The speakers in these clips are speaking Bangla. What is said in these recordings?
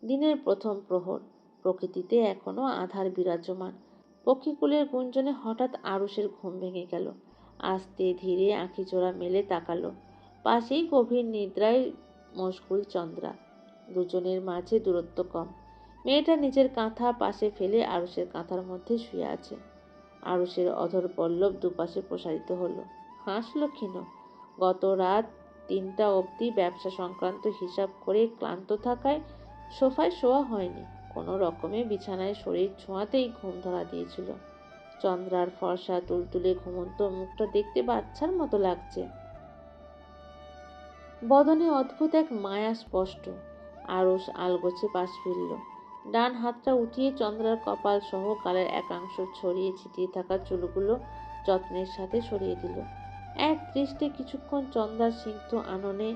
দিনের প্রথম প্রহর, প্রকৃতিতে এখনো আধার বিরাজমান। পক্ষীকুলের গুঞ্জনে হঠাৎ আরুষের ঘুম ভেঙে গেল। আস্তে ধীরে আঁখিজোড়া মেলে তাকালো। পাশেই গভীর নিদ্রায় মশগুল চন্দ্রা। দুজনের মাঝে দূরত্ব কম। মেয়েটা নিজের কাঁথা পাশে ফেলে আরুষের কাঁথার মধ্যে শুয়ে আছে। আরুষের অধর পল্লব দুপাশে প্রসারিত হলো। হাসল ক্ষীণ। গত রাত 3টা অবধি ব্যবসা সংক্রান্ত হিসাব করে ক্লান্ত থাকায় সোফায় শোয়া হয়নি। কোনো রকমে বিছানায় শরীর ছোঁয়াতেই ঘুম ধরা দিয়েছিল। চন্দ্রার ফর্সা তুলতুলে ঘুমন্ত মুখটা দেখতে বাচ্চার মতো লাগছে। বদনে অদ্ভুত এক মায়া স্পষ্ট। আরুষ আলগোছে পাশ ফিরল। ডান হাতটা উঠিয়ে চন্দ্রার কপাল সহ গালের একাংশ ছড়িয়ে ছিটিয়ে থাকা চুলগুলো যত্নের সাথে সরিয়ে দিল। এক দৃষ্টে কিছুক্ষণ চন্দ্রার সিক্ত আননে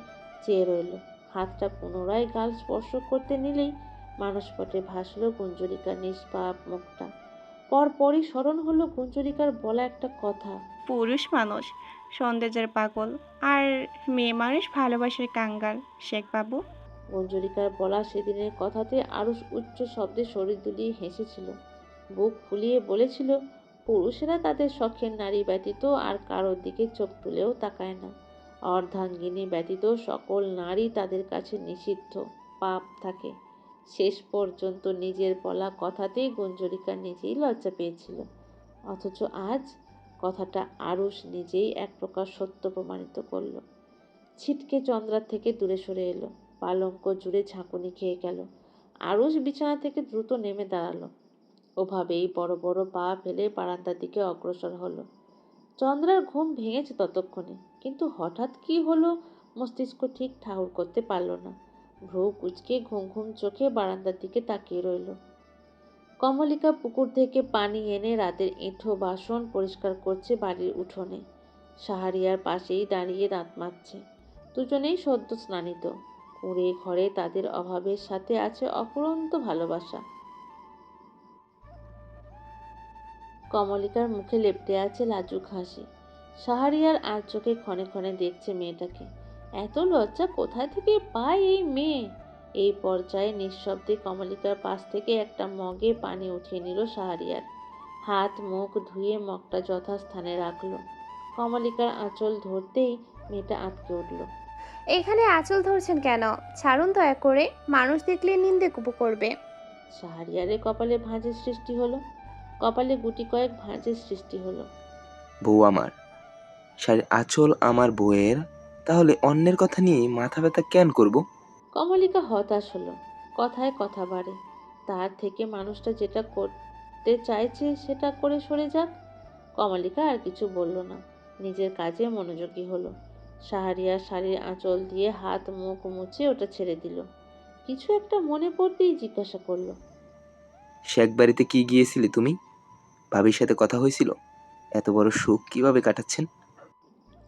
চেয়ে রইল। হাতটা পুনরায় গাল স্পর্শ করতে নিলেই মানসপটে ভাসল গুঞ্জরিকার নিষ্পাপ মুখটা। পরপরই স্মরণ হলো গুঞ্জরিকার বলা একটা কথা। পুরুষ মানুষ সৌন্দর্যের পাগল, আর মেয়ে মানুষ ভালোবাসার কাঙ্গাল, শেখ বাবু। মঞ্জুরিকার বলা সেদিনের কথাতে আরুষ উচ্চ শব্দে শরীর দুলিয়ে হেসেছিল। বুক ফুলিয়ে বলেছিল, পুরুষেরা তাদের শখের নারী ব্যতীত আর কারোর দিকে চোখ তুলেও তাকায় না। অর্ধাঙ্গিনী ব্যতীত সকল নারী তাদের কাছে নিষিদ্ধ, পাপ থাকে। শেষ পর্যন্ত নিজের বলা কথাতেই গুঞ্জরিকা নিজেই লজ্জা পেয়েছিল। অথচ আজ কথাটা আরুষ নিজেই এক প্রকার সত্য প্রমাণিত করল। ছিটকে চন্দ্রার থেকে দূরে সরে এলো। পালঙ্ক জুড়ে ঝাঁকুনি খেয়ে গেল। আরুষ বিছানা থেকে দ্রুত নেমে দাঁড়ালো। ওভাবেই বড় বড় পা ফেলে বারান্দার দিকে অগ্রসর হলো। চন্দ্রার ঘুম ভেঙেছে ততক্ষণে, কিন্তু হঠাৎ কি হলো মস্তিষ্ক ঠিক ঠাউর করতে পারল না। ভ্রু কুঁচকে ঘুম ঘুম চোখে বারান্দার দিকে তাকিয়ে রইল। কমলিকা পুকুর থেকে পানি এনে রাতের এঁঠো বাসন পরিষ্কার করছে বাড়ির উঠোনে। সাহারিয়ার পাশেই দাঁড়িয়ে দাঁত মাজছে। দুজনেই সদ্য স্নানিত। কুঁড়ে ঘরে তাদের অভাবের সাথে আছে অফুরন্ত ভালোবাসা। কমলিকার মুখে লেপ্টে আছে লাজুক হাসি। সাহারিয়ার আর চোখে ক্ষণে ক্ষণে দেখছে মেয়েটাকে। এত লজ্জা কোথায় থেকে পায় এই মেয়ে? এই পর্যায়ে নিঃশব্দে কমলিকার পাশ থেকে একটা মগে পানি উঠিয়ে নিল সাহারিয়ার। হাত মুখ ধুয়ে মগটা যথাস্থানে রাখল। কমলিকার আঁচল ধরতেই মেয়েটা আটকে উঠল। এখানে আঁচল ধরছেন কেন? ছাড়ুন দয়া করে, মানুষ দেখলে নিন্দে কুপু করবে। শাহরিয়ারের কপালে ভাঁজের সৃষ্টি হলো। কপালে গুটি কয়েক ভাঁজের সৃষ্টি হলো। বউ আমার, শাড়ির আঁচল আমার বউয়ের, তাহলে অন্যের কথা নিয়ে মাথা ব্যথা কেন করব? কমলিকা হতাশ হলো। কথায় কথা বাড়ে। তার থেকে মানুষটা যেটা করতে চাইছে সেটা করে সরে যাক। কমলিকা আর কিছু বলল না। নিজের কাজে মনোযোগী হলো। শাহরিয়ার শাড়ির আঁচল দিয়ে হাত মুখ মুছে ওটা ছেড়ে দিল। কিছু একটা মনে পড়তেই জিজ্ঞাসা করলো, শেখ বাড়িতে কি গিয়েছিলে তুমি? ভাবির সাথে কথা হয়েছিল? এত বড় সুখ কিভাবে কাটাচ্ছেন?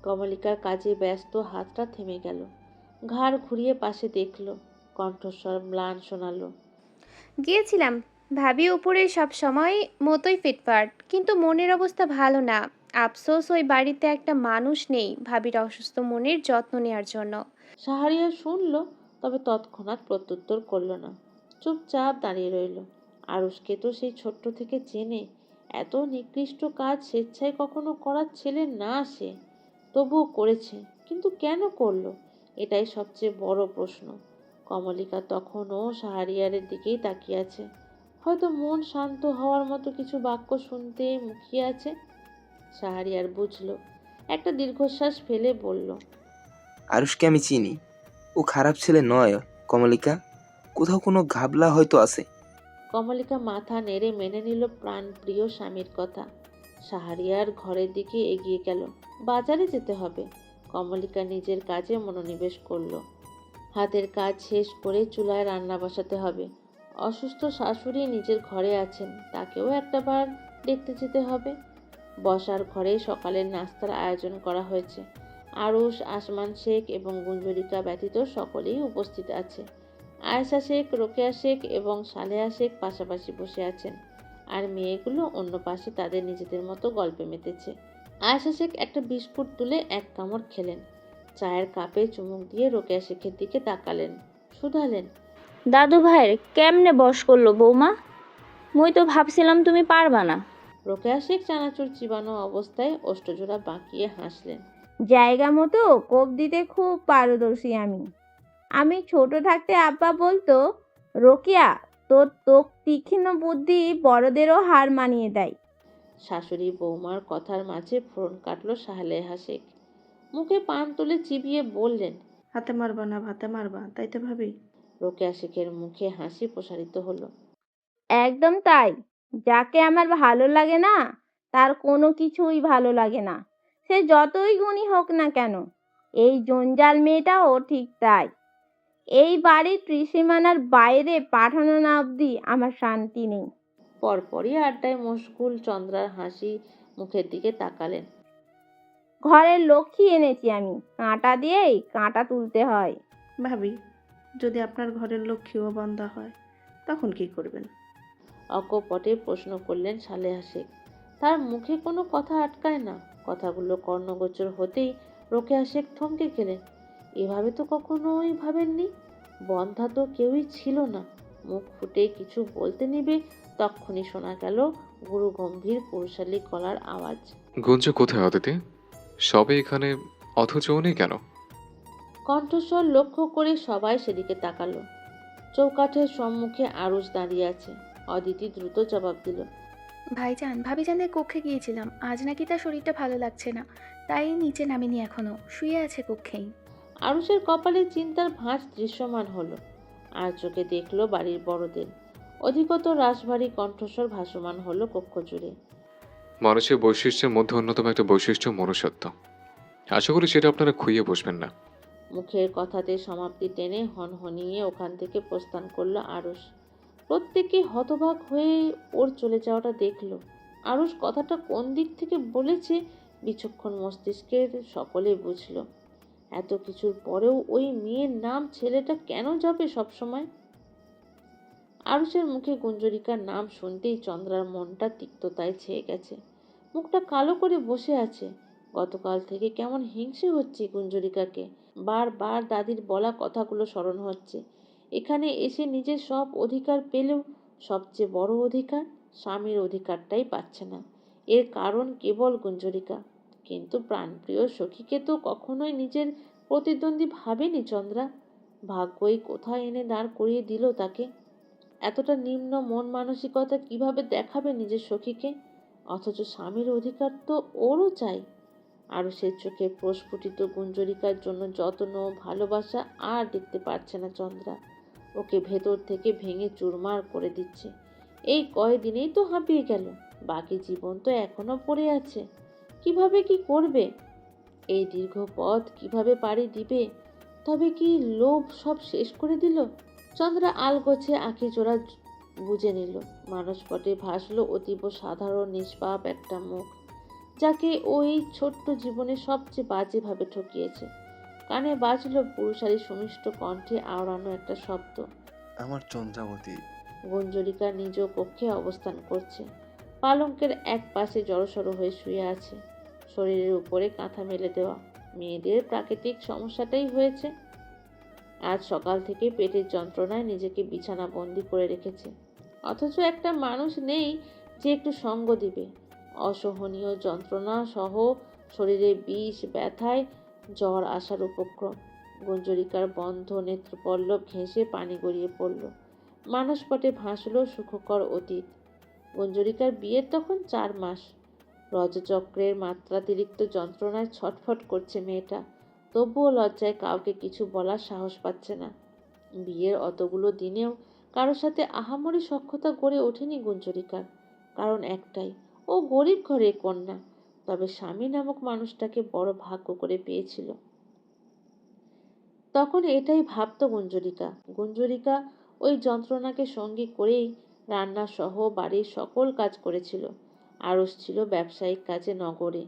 কমলিকার কাজে ব্যস্ত হাতটা থেমে গেল। ঘাড় ঘুরিয়ে পাশে দেখল। কণ্ঠস্বর ম্লান শোনালো, গিয়েছিলাম। ভাবি উপরে সব সময় মতোই ফিটফাট, কিন্তু মনের অবস্থা ভালো না। আফসোস ওই বাড়িতে একটা মানুষ নেই ভাবির অসুস্থ মনের যত্ন নেওয়ার জন্য। শাহরিয়ার শুনল, তবে তৎক্ষণাৎ প্রত্যুত্তর করল না। চুপচাপ দাঁড়িয়ে রইল। আরুষকে তো সেই ছোট্ট থেকে চেনে। এত নিকৃষ্ট কাজ স্বেচ্ছায় কখনো করার ছেলে না সে। তবুও করেছে, কিন্তু কেন করলো? এটাই সবচেয়ে বড় প্রশ্ন। কমলিকা তখনও শাহরিয়ারের দিকেই তাকিয়ে আছে। হয়তো মন শান্ত হওয়ার মতো কিছু বাক্য শুনতে মুখিয়ে আছে। শাহরিয়ার বুঝল। একটা দীর্ঘশ্বাস ফেলে বলল, আরুষকে আমি চিনি। ও খারাপ ছেলে নয় কমলিকা। কোথাও কোনো ঘাবলা হয়তো আছে। কমলিকা মাথা নেড়ে মেনে নিল প্রাণপ্রিয় স্বামীর কথা। শাহরিয়ার ঘরের দিকে এগিয়ে গেল। বাজারে যেতে হবে। কমলিকা নিজের কাজে মনোনিবেশ করল। হাতের কাজ শেষ করে চুলায় রান্না বসাতে হবে। অসুস্থ শাশুড়ি নিজের ঘরে আছেন, তাকেও একটাবার দেখতে যেতে হবে। বসার ঘরে সকালের নাস্তার আয়োজন করা হয়েছে। আরুষ, আসমান শেখ এবং গুঞ্জরিকা ব্যতীত সকলেই উপস্থিত আছে। আয়েশা শেখ, রোকেয়া শেখ এবং সালেহা শেখ পাশাপাশি বসে আছেন, আর মেয়েগুলো অন্য পাশে তাদের নিজেদের মতো গল্পে মেতেছে। আয়েশা শেখ একটা বিস্কুট তুলে এক কামড় খেলেন। চায়ের কাপে চুমুক দিয়ে রোকেয়া শেখের দিকে তাকালেন, শুধালেন, দাদু ভাইয়ের কেমনে বশ করলো বৌমা? মুই তো ভাবছিলাম তুমি পারবা না। রোকেয়া শেখ চানাচুর চিবানো অবস্থায় ওষ্ঠজোড়া বাঁকিয়ে হাসলেন। জায়গা মতো কোপ দিতে খুব পারদর্শী আমি। আমি ছোট থাকতে আব্বা বলতো, রোকেয়া তোর তোক তীক্ষ্ণ বুদ্ধি বড়দেরও হার মানিয়ে দেয়। শাশুড়ি বৌমার কথার মাঝে ফোড়ন কাটল সালেহা শেখ। মুখে পান তুলে চিবিয়ে বললেন, হাতে মারবা না ভাতে মারবা, তাই তো ভাবি? রোকেয়া শেখের মুখে হাসি প্রসারিত হলো। একদম তাই। যাকে আমার ভালো লাগে না তার কোনো কিছুই ভালো লাগে না, সে যতই গুণী হোক না কেন। এই জঞ্জাল মেয়েটাও ঠিক তাই। এই বাড়ির ত্রিসীমানার বাইরে পাঠানো না অবধি আমার শান্তি নেই। পরপরই আড্ডায় মশগুল চন্দ্রার হাসি মুখের দিকে তাকালেন। ঘরের লক্ষ্মী এনেছি আমি, কাঁটা দিয়েই কাঁটা তুলতে হয়। ভাবি, যদি আপনার ঘরের লক্ষ্মীও বন্ধা হয় তখন কি করবেন? অকপটে প্রশ্ন করলেন সালেহা শেখ। তার মুখে কোনো কথা আটকায় না। কথাগুলো কর্ণগোচর হতেই রোকেয়া শেখ থমকে গেলেন। এভাবে তো কখনোই ভাবেননি। বন্ধা তো কেউই ছিল না। মুখ ফুটে কিছু বলতে নিবে তক্ষুনি শোনা গেল গুরু গম্ভীর পুরুষালী গলার আওয়াজ। গুঞ্জ কোথায় অদিতি? সবে এখানে, অথচ উনি কেন? কণ্ঠস্বর লক্ষ্য করে সবাই সেদিকে তাকালো। চৌকাঠের সম্মুখে আরুষ দাঁড়িয়ে আছে। অদিতি দ্রুত জবাব দিল, ভাইজান ভাবিজানের কক্ষে গিয়েছিলাম, আজ নাকি তার শরীরটা ভালো লাগছে না, তাই নিচে নামিনি, এখনো শুয়ে আছে কক্ষেই। আরুষের কপালে চিন্তার ভাঁজ দৃশ্যমান হলো। আর চোখে দেখল বাড়ির বড়দের। অধিকতর রাশভারী কণ্ঠস্বর ভাসমান হলো কক্ষ জুড়ে। মানুষের বৈশিষ্ট্যের মধ্যে অন্যতম একটা বৈশিষ্ট্য মনুষ্যত্ব। আশা করি সেটা আপনারা খুইয়ে বসবেন না। মুখের কথাতে সমাপ্তি টেনে হনহনিয়ে ওখান থেকে প্রস্থান করলো আরুষ। প্রত্যেকে হতবাক হয়ে ওর চলে যাওয়াটা দেখলো। আরুষ কথাটা কোন দিক থেকে বলেছে বিচক্ষণ মস্তিষ্কের সকলে বুঝলো। এত কিছুর পরেও ওই মেয়ের নাম ছেলেটা কেন যাবে সবসময়? আরুষের মুখে গুঞ্জরিকার নাম শুনতেই চন্দ্রার মনটা তিক্ততায় ছেয়ে গেছে। মুখটা কালো করে বসে আছে। গতকাল থেকে কেমন হিংসে হচ্ছে গুঞ্জরিকাকে। বারবার দাদির বলা কথাগুলো স্মরণ হচ্ছে। এখানে এসে নিজের সব অধিকার পেলেও সবচেয়ে বড় অধিকার, স্বামীর অধিকারটাই পাচ্ছে না। এর কারণ কেবল গুঞ্জরিকা। কিন্তু প্রাণপ্রিয় সখীকে তো কখনোই নিজের প্রতিদ্বন্দ্বী ভাবেনি চন্দ্রা। ভাগ্যই কোথায় এনে দাঁড় করিয়ে দিল তাকে। এতটা নিম্ন মন মানসিকতা কিভাবে দেখাবে নিজের সখীকে? অথচ স্বামীর অধিকার তো ওরও চাই। আরও সে চোখে প্রস্ফুটিত গুঞ্জরিকার জন্য যত্ন ভালোবাসা আর দেখতে পারছে না চন্দ্রা। ওকে ভেতর থেকে ভেঙে চুরমার করে দিচ্ছে। এই কয়দিনেই তো হাঁপিয়ে গেল, বাকি জীবন তো এখনো পড়ে আছে। কিভাবে কি করবে? এই দীর্ঘ পথ কিভাবে পাড়ি দিবে? তবে কি লোভ সব শেষ করে দিল? চন্দ্রা আলগোছে আঁখি জোড়া বুঝে নিল। মানসপটে ভাসলো অতীব সাধারণ নিষ্পাপ একটা মুখ, যাকে ওই ছোট্ট জীবনে সবচেয়ে বাজেভাবে ঠকিয়েছে। কানে বাজলো পুরুষালী সুমিষ্ট কণ্ঠে আওড়ানো একটা শব্দ, আমার চন্দ্রাবতী। গুঞ্জরিকা নিজ কক্ষে অবস্থান করছে। পালঙ্কের এক পাশে জড়সড় হয়ে শুয়ে আছে। শরীরের উপরে কাঁথা মেলে দেওয়া। মেয়েদের প্রাকৃতিক সমস্যাটাই হয়েছে। আজ সকাল থেকে পেটের যন্ত্রণায় নিজেকে বিছানা বন্দি করে রেখেছে। অথচ একটা মানুষ নেই যে একটু সঙ্গ দিবে। অসহনীয় যন্ত্রণা সহ শরীরে বিষ ব্যথায় জ্বর আসার উপক্রম। গুঞ্জরিকার বন্ধ নেত্রপল্লব ঘেঁষে পানি গড়িয়ে পড়ল। মানসপটে ভাসল সুখকর অতীত। গুঞ্জরিকার বিয়ের তখন 4 মাস। রজচক্রের মাত্রাতিরিক্ত যন্ত্রণায় ছটফট করছে মেয়েটা। তবুও লজ্জায় কাউকে কিছু বলার সাহস পাচ্ছে না। বিয়ের অতগুলো দিনেও কারোর সাথে আহামরি সখ্যতা গড়ে ওঠেনি গুঞ্জরিকার। কারণ একটাই, ও গরিব ঘরের কন্যা। তবে স্বামী নামক মানুষটাকে বড় ভাগ্য করে পেয়েছিল। তখন এটাই ভাবত গুঞ্জরিকা। গুঞ্জরিকা ওই যন্ত্রণাকে সঙ্গী করেই রান্না সহ বাড়ির সকল কাজ করেছিল। আরস ছিল ব্যবসায়িক কাজে নগরে।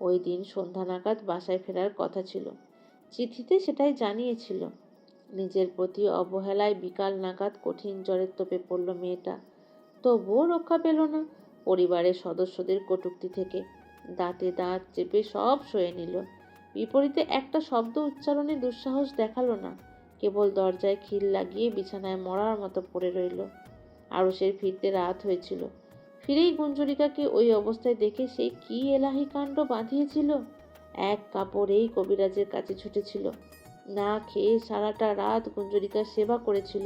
ওই দিন সন্ধ্যা নাগাদ বাসায় ফেরার কথা ছিল। চিঠিতে সেটাই জানিয়েছিল। নিজের প্রতি অবহেলায় বিকাল নাগাদ কঠিন জ্বরের তোপে পড়ল মেয়েটা। তবুও রক্ষা পেল না পরিবারের সদস্যদের কটূক্তি থেকে। দাঁতে দাঁত চেপে সব সয়ে নিল। বিপরীতে একটা শব্দ উচ্চারণে দুঃসাহস দেখালো না, কেবল দরজায় খিল লাগিয়ে বিছানায় মরার মতো পড়ে রইল। আরুষের ফিরতে রাত হয়েছিল। ফিরেই গুঞ্জরিকাকে ওই অবস্থায় দেখে সে কি এলাহি কাণ্ড বাঁধিয়েছিল। এক কাপড়েই কবিরাজের কাছে ছুটেছিল। না খেয়ে সারাটা রাত গুঞ্জরিকার সেবা করেছিল।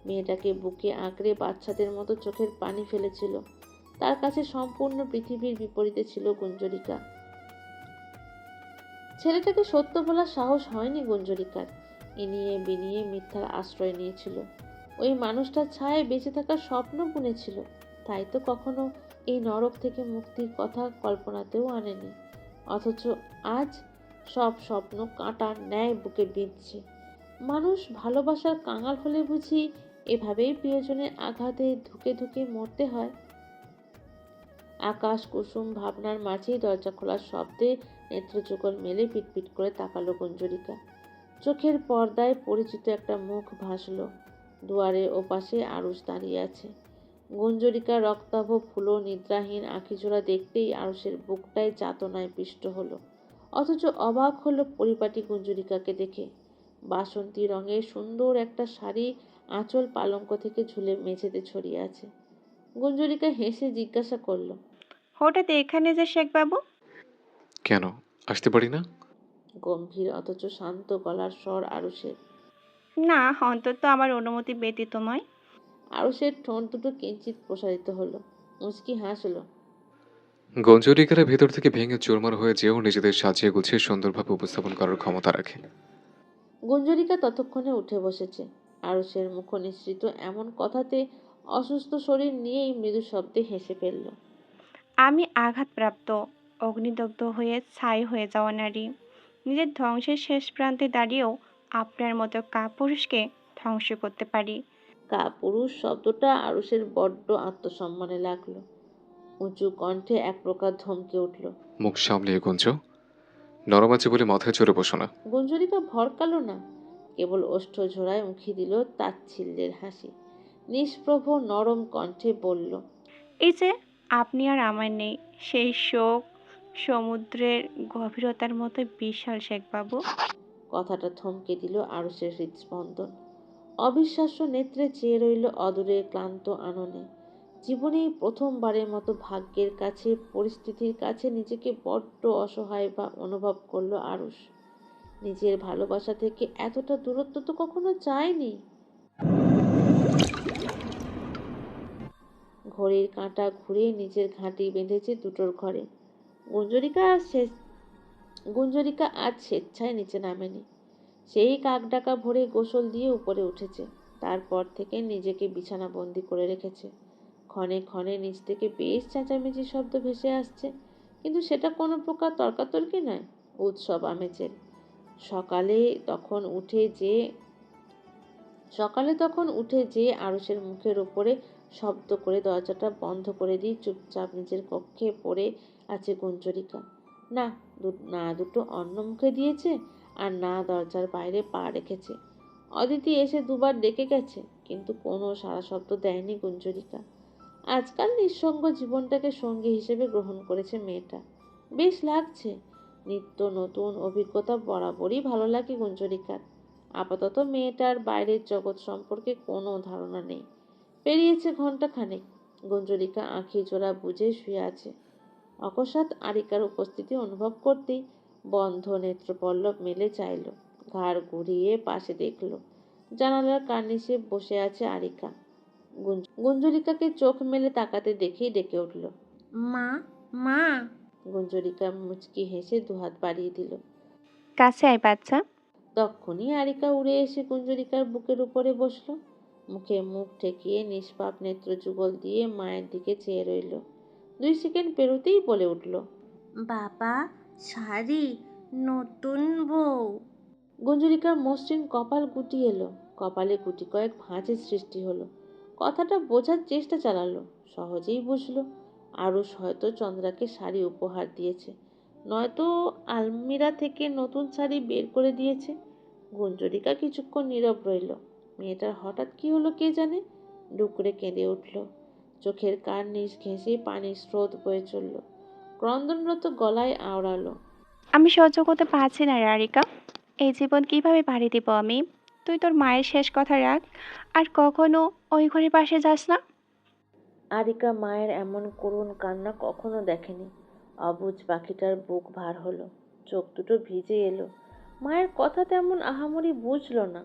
মেয়েটাকে বুকে আঁকড়ে বাচ্চাদের মতো চোখের পানি ফেলেছিল। তার কাছে সম্পূর্ণ পৃথিবীর বিপরীতে ছিল গুঞ্জরিকা। ছেলেটাকে সত্য বলার সাহস হয়নি গুঞ্জরিকার। ইনিয়ে বিনিয়ে মিথ্যার আশ্রয় নিয়েছিল। ওই মানুষটার ছায়ায় বেঁচে থাকার স্বপ্ন বুনেছিল। তাই তো কখনো এই নরক থেকে মুক্তির কথা কল্পনাতেও আনেনি। অথচ আজ সব স্বপ্ন কাঁটার ন্যায় বুকে বিঁধছে। মানুষ ভালোবাসার কাঙাল হলে বুঝি এভাবেই প্রিয়জনের আঘাতে ধুকে ধুকে মরতে হয়? আকাশ কুসুম ভাবনার মাঝেই দরজা খোলার শব্দে নেত্রযুগল মেলে পিটপিট করে তাকালো গুঞ্জরিকা। চোখের পর্দায় পরিচিত একটা মুখ ভাসল। দুয়ারের ওপাশে আরুষ দাঁড়িয়ে আছে। গুঞ্জরিকা রক্তাভ ফুলো নিদ্রাহীন আঁখিজোড়া দেখতেই আরুষের বুকটায় যাতনায় পিষ্ট হলো। অথচ অবাক হলো পরিপাটি গুঞ্জরিকাকে দেখে। বাসন্তী রঙের সুন্দর একটা শাড়ি আঁচল পালঙ্ক থেকে ঝুলে মেঝেতে ছড়িয়ে আছে। গুঞ্জরিকা হেসে জিজ্ঞাসা করল, হঠাৎ এখানে যে শেখবাবু? কেন আসতে পারি না? গম্ভীর অথচ শান্ত গলার স্বর আরুষের। না, অন্তত আমার অনুমতি ব্যতীত নয়। আরুষের ঠোঁট দুটো কিঞ্চিত প্রসারিত হলো। মুচকি হাসলো। গঞ্জরিকারা ভেতর থেকে ভেঙে চুরমার হয়ে যেও নিজেদের সাজিয়ে গুছিয়ে সুন্দরভাবে উপস্থাপন করার ক্ষমতা রাখে। গুঞ্জরিকা ততক্ষণে উঠে বসেছে। আরুষের মুখ নিঃসৃত এমন কথাতে অসুস্থ শরীর নিয়েই মৃদু শব্দে হেসে ফেলল। আমি আঘাতপ্রাপ্ত, অগ্নিদগ্ধ হয়ে ছাই হয়ে যাওয়া নারী। নিজের ধ্বংসের শেষ প্রান্তে দাঁড়িয়েও আপনার মতো কাপুরুষকে ধ্বংস করতে পারি। কাপুরুষ শব্দটা আরুষের বড্ড আত্মসম্মানে লাগলো। উঁচু কণ্ঠে এক প্রকার ধমকে উঠল। মুখ সামলিয়ে গুঞ্জ, নরম আছে বলে মাথায় চড়ে বসো না। গুঞ্জরিকা ভরকালো না, কেবল ওষ্ঠ ঝোড়ায় উঁকি দিল তাচ্ছিল্যের হাসি। নিষ্প্রভ নরম কণ্ঠে বলল, এই যে আপনি আর আমার নেই, সেই শোক সমুদ্রের গভীরতার মতো বিশাল শেখবাবু। কথাটা থমকে দিল আরুষের হৃদস্পন্দন। অবিশ্বাস্য নেত্রে চেয়ে রইল অদূরের ক্লান্ত আননে। জীবনেই প্রথমবারের মতো ভাগ্যের কাছে, পরিস্থিতির কাছে নিজেকে বড্ড অসহায় বা অনুভব করলো আরুষ। নিজের ভালোবাসা থেকে এতটা দূরত্ব তো কখনো চায়নি। ঘড়ির কাঁটা ঘুরে নিজের ঘাঁটি বেঁধেছে দুটোর ঘরে। গুঞ্জরিকা আজ স্বেচ্ছায় নিচে নামেনি। সেই কাকডাকা ভোরে গোসল দিয়ে উপরে উঠেছে। তারপর থেকে নিজেকে বিছানা বন্দি করে রেখেছে। ক্ষণে ক্ষণে নিচ থেকে বেশ চেঁচামেচি শব্দ ভেসে আসছে, কিন্তু সেটা কোনো প্রকার তর্কাতর্কি নয়, উৎসব আমেজের। সকালে তখন উঠে যে আরুষের মুখের ওপরে শব্দ করে দরজাটা বন্ধ করে দিয়ে চুপচাপ নিজের কক্ষে পড়ে আছে গুঞ্জরিকা। না দুটো অন্য মুখে দিয়েছে, আর না দরজার বাইরে পা রেখেছে। অদিতি এসে দুবার ডেকে গেছে, কিন্তু কোনো সাড়া শব্দ দেয়নি গুঞ্জরিকা। আজকাল নিঃসঙ্গ জীবনটাকে সঙ্গী হিসেবে গ্রহণ করেছে মেয়েটা। বেশ লাগছে। নিত্য নতুন অভিজ্ঞতা বরাবরই ভালো লাগে গুঞ্জরিকার। আপাতত মেয়েটার বাইরের জগৎ সম্পর্কে কোনো ধারণা নেই। পেরিয়েছে ঘন্টাখানেক। গুঞ্জরিকা আঁখি জোড়া বুঝে শুয়ে আছে। অকস্মাৎ আরিকার উপস্থিতি অনুভব করতেই বন্ধ নেত্রপল্লব মেলে চাইল। ঘাড় ঘুরিয়ে পাশে দেখল জানালার কার্নিশে বসে আছে আরিকা। গুঞ্জরিকাকে চোখ মেলে তাকাতে দেখেই ডেকে উঠল, মা, মা। গুঞ্জরিকা মুচকি হেসে দুহাত বাড়িয়ে দিল। কাছে আয় বাচ্চা। তক্ষুনি আরিকা উড়ে এসে গুঞ্জরিকার বুকের উপরে বসল। মুখে মুখ ঠেকিয়ে নিষ্পাপ নেত্র যুগল দিয়ে মায়ের দিকে চেয়ে রইল। 2 সেকেন্ড পেরোতেই বলে উঠল, বাবা, শাড়ি, নতুন বউ। গুঞ্জরিকার মসৃণ কপাল গুটি এলো। কপালে গুটি কয়েক ভাঁজের সৃষ্টি হলো। কথাটা বোঝার চেষ্টা চালালো। সহজেই বুঝলো আরুষ হয়তো চন্দ্রাকে শাড়ি উপহার দিয়েছে, নয়তো আলমিরা থেকে নতুন শাড়ি বের করে দিয়েছে। গুঞ্জরিকা কিছুক্ষণ নীরব রইল। মেয়েটার হঠাৎ কি হলো কে জানে। ডুকরে কেঁদে উঠল। চোখের কার্নিশ ঘেঁষে পানির স্রোত বয়ে চলল। ক্রন্দনরত গলায় আওড়ালো, আমি সহ্য করতে পারছি না রারিকা। এই জীবন কিভাবে পাড়ি দিব আমি? তুই তোর মায়ের শেষ কথা রাখ, আর কখনো ওই ঘরের পাশে যাস না। আরিকা মায়ের এমন করুণ কান্না কখনো দেখেনি। অবুঝ পাখিটার বুক ভার হলো, চোখ দুটো ভিজে এলো। মায়ের কথা তেমন আহামরি বুঝলো না,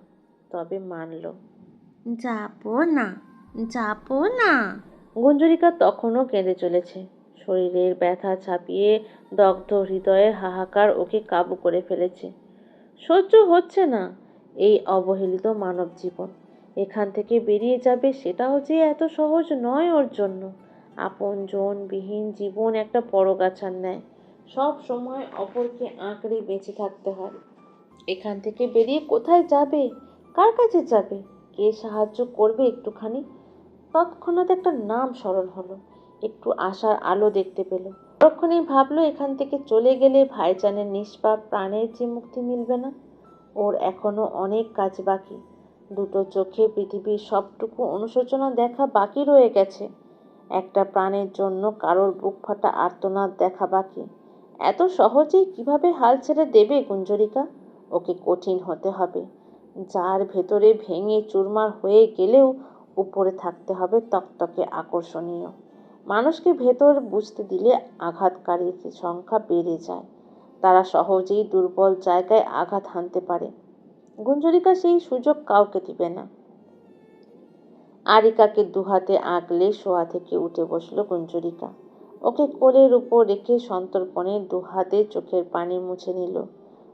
তবে মানল। যাবো না, যাবো না। গুঞ্জরিকা তখনও কেঁদে চলেছে। শরীরের ব্যথা ছাপিয়ে দগ্ধ হৃদয়ের হাহাকার ওকে কাবু করে ফেলেছে। সহ্য হচ্ছে না এই অবহেলিত মানব জীবন। এখান থেকে বেরিয়ে যাবে সেটাও যে এত সহজ নয় ওর জন্য। আপনজন বিহীন জীবন একটা পরগাছার ন্যায়, সব সময় অপরকে আঁকড়ে বেঁচে থাকতে হয়। এখান থেকে বেরিয়ে কোথায় যাবে? কার কাছে যাবে? কে সাহায্য করবে একটুখানি? তৎক্ষণাৎ একটা নাম স্মরণ হলো, একটু আশার আলো দেখতে পেল। তখনই ভাবলো এখান থেকে চলে গেলে ভাইজানের নিষ্পাপ প্রাণের যে মুক্তি মিলবে না। ওর এখনো অনেক কাজ বাকি। দুটো চোখে পৃথিবীর সবটুকু অনুশোচনা দেখা বাকি রয়ে গেছে। একটা প্রাণের জন্য কারোর বুক ফাটা আর্তনাদ দেখা বাকি। এত সহজেই কিভাবে হাল ছেড়ে দেবে গুঞ্জরিকা? ওকে কঠিন হতে হবে। যার ভেতরে ভেঙে চুরমার হয়ে গেলেও উপরে থাকতে হবে তকতকে আকর্ষণীয়। মানুষকে ভেতর বুঝতে দিলে আঘাতকারীর সংখ্যা বেড়ে যায়। তারা সহজেই দুর্বল জায়গায় আঘাত হানতে পারে। গুঞ্জরিকা সেই সুযোগ কাউকে দিবে না। আরিকাকে দুহাতে আগলে শোয়া থেকে উঠে বসলো গুঞ্জরিকা। ওকে কোলের উপর রেখে সন্তর্পণে দুহাতে চোখের পানি মুছে নিল।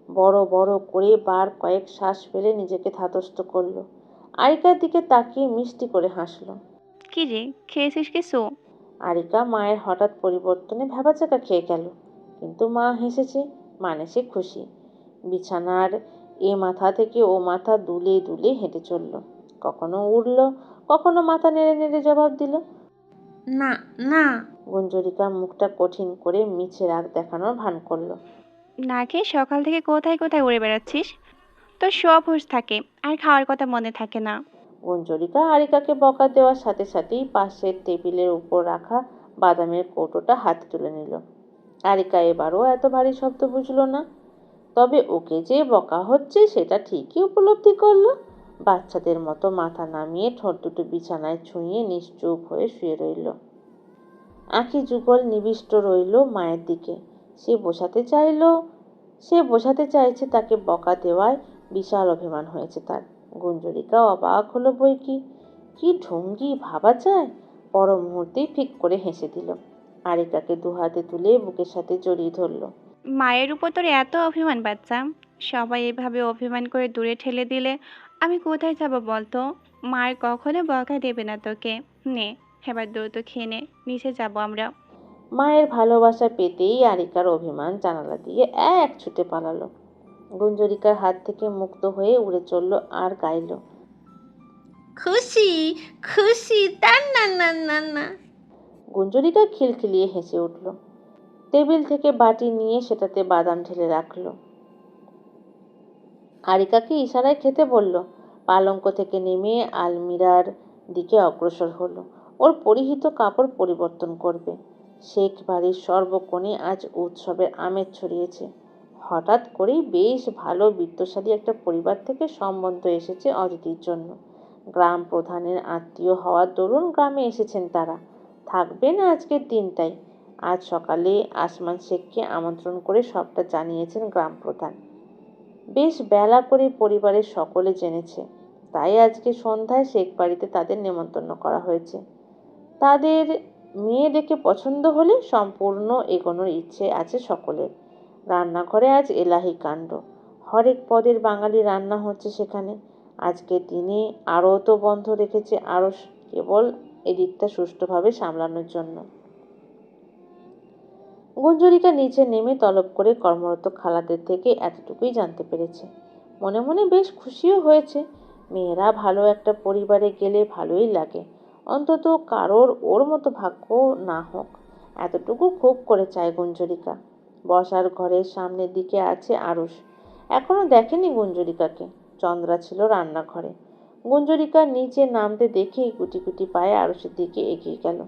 বড় বড় করে বার কয়েক শ্বাস ফেলে নিজেকে ধাতস্থ করলো। আরিকার দিকে তাকিয়ে মিষ্টি করে হাসলো। কি রে, খেয়েছিস কিছু? আরিকা মায়ের হঠাৎ পরিবর্তনে ভ্যাবাচ্যাকা খেয়ে গেল, কিন্তু মা হেসেছে, মানে সে খুশি। বিছানার এ মাথা থেকে ও মাথা দুলে দুলে হেঁটে চলল। কখনো উড়ল, কখনো মাথা নেড়ে নেড়ে জবাব দিল। না, না। গুঞ্জরিকা মুখটা কঠিন করে মিছে রাগ দেখানোর ভান করলো। না খেয়ে সকাল থেকে কোথায় কোথায় উড়ে বেড়াচ্ছিস? তোর সব হুঁশ থাকে আর খাওয়ার কথা মনে থাকে না। গুঞ্জরিকা আরিকাকে বকা দেওয়ার সাথে সাথেই পাশের টেবিলের উপর রাখা বাদামের কৌটোটা হাতে তুলে নিল। আরিকা এবারও এত ভারী শব্দ বুঝলো না, তবে ওকে যে বকা হচ্ছে সেটা ঠিকই উপলব্ধি করলো। বাচ্চাদের মতো মাথা নামিয়ে ঠোঁট দুটো বিছানায় ছুঁয়ে নিশ্চুপ হয়ে শুয়ে রইল। আঁখি যুগল নিবিষ্ট রইল মায়ের দিকে। সে বোঝাতে চাইছে তাকে বকা দেওয়ায় বিশাল অভিমান হয়েছে তার। গুঞ্জরিকা অবাক হলো বই কি, কি ঢঙ্গি ভাবা যায়। পর মুহূর্তেই ফিক করে হেসে দিল। আরিকাকে দুহাতে তুলে বুকের সাথে জড়িয়ে ধরল। মায়ের উপর তোর এত অভিমান বাচ্চা? সবাই এভাবে অভিমান করে দূরে ঠেলে দিলে আমি কোথায় যাব বলতো? মায়ের কখনো বকা দেবে না তোকে। নে, এবার দ্রুত খেয়ে নে, নিচে যাব আমরা। মায়ের ভালোবাসা পেতেই আরিকার অভিমান জানালা দিয়ে এক ছুটে পালালো। গুঞ্জরিকার হাত থেকে মুক্ত হয়ে উড়ে চলল আর গাইল। খুশি, খুশি, তার না না না না। গুঞ্জরিকা খিলখিলিয়ে হেসে উঠল। টেবিল থেকে বাটি নিয়ে সেটাতে বাদাম ঢেলে রাখলো। আরিকাকে ইশারায় খেতে বলল। পালঙ্ক থেকে নেমে আলমিরার দিকে অগ্রসর হলো। ওর পরিহিত কাপড় পরিবর্তন করবে। শেখ বাড়ির সর্বকোণে আজ উৎসবের আমেজ ছড়িয়েছে। হঠাৎ করেই বেশ ভালো বিত্তশালী একটা পরিবার থেকে সম্বন্ধ এসেছে অদিতির জন্য। গ্রাম প্রধানের আত্মীয় হওয়ার দরুন গ্রামে এসেছেন তারা। থাকবেন আজকের দিনটাই। আজ সকালে আসমান শেখকে আমন্ত্রণ করে সবটা জানিয়েছেন গ্রাম প্রধান। বেশ বেলা করে পরিবারের সকলে জেনেছে, তাই আজকে সন্ধ্যায় শেখ বাড়িতে তাদের নেমন্তন্ন করা হয়েছে। তাদের মেয়ে দেখে পছন্দ হলে সম্পূর্ণ এগোনোর ইচ্ছে আছে সকলের। রান্নাঘরে আজ এলাহি কাণ্ড। হরেক পদের বাঙালি রান্না হচ্ছে সেখানে। আজকের দিনে আরও তো বন্ধ রেখেছে আরস, কেবল এদিকটা সুষ্ঠুভাবে সামলানোর জন্য। গুঞ্জরিকা নিচে নেমে তলব করে কর্মরত খালাদের থেকে এতটুকুই জানতে পেরেছে। মনে মনে বেশ খুশিও হয়েছে। মেয়েরা ভালো একটা পরিবারে গেলে ভালোই লাগে, অন্তত কারোর ওর মতো ভাগ্য না হোক, এতটুকু খুব করে চায় গুঞ্জরিকা। বসার ঘরের সামনের দিকে আছে আরস। এখনো দেখেনি গুঞ্জরিকাকে। চন্দ্রা ছিল রান্নাঘরে। গুঞ্জরিকা নিচে নামতে দেখেই গুটি গুটি পায়ে আরসের দিকে এগিয়ে গেল।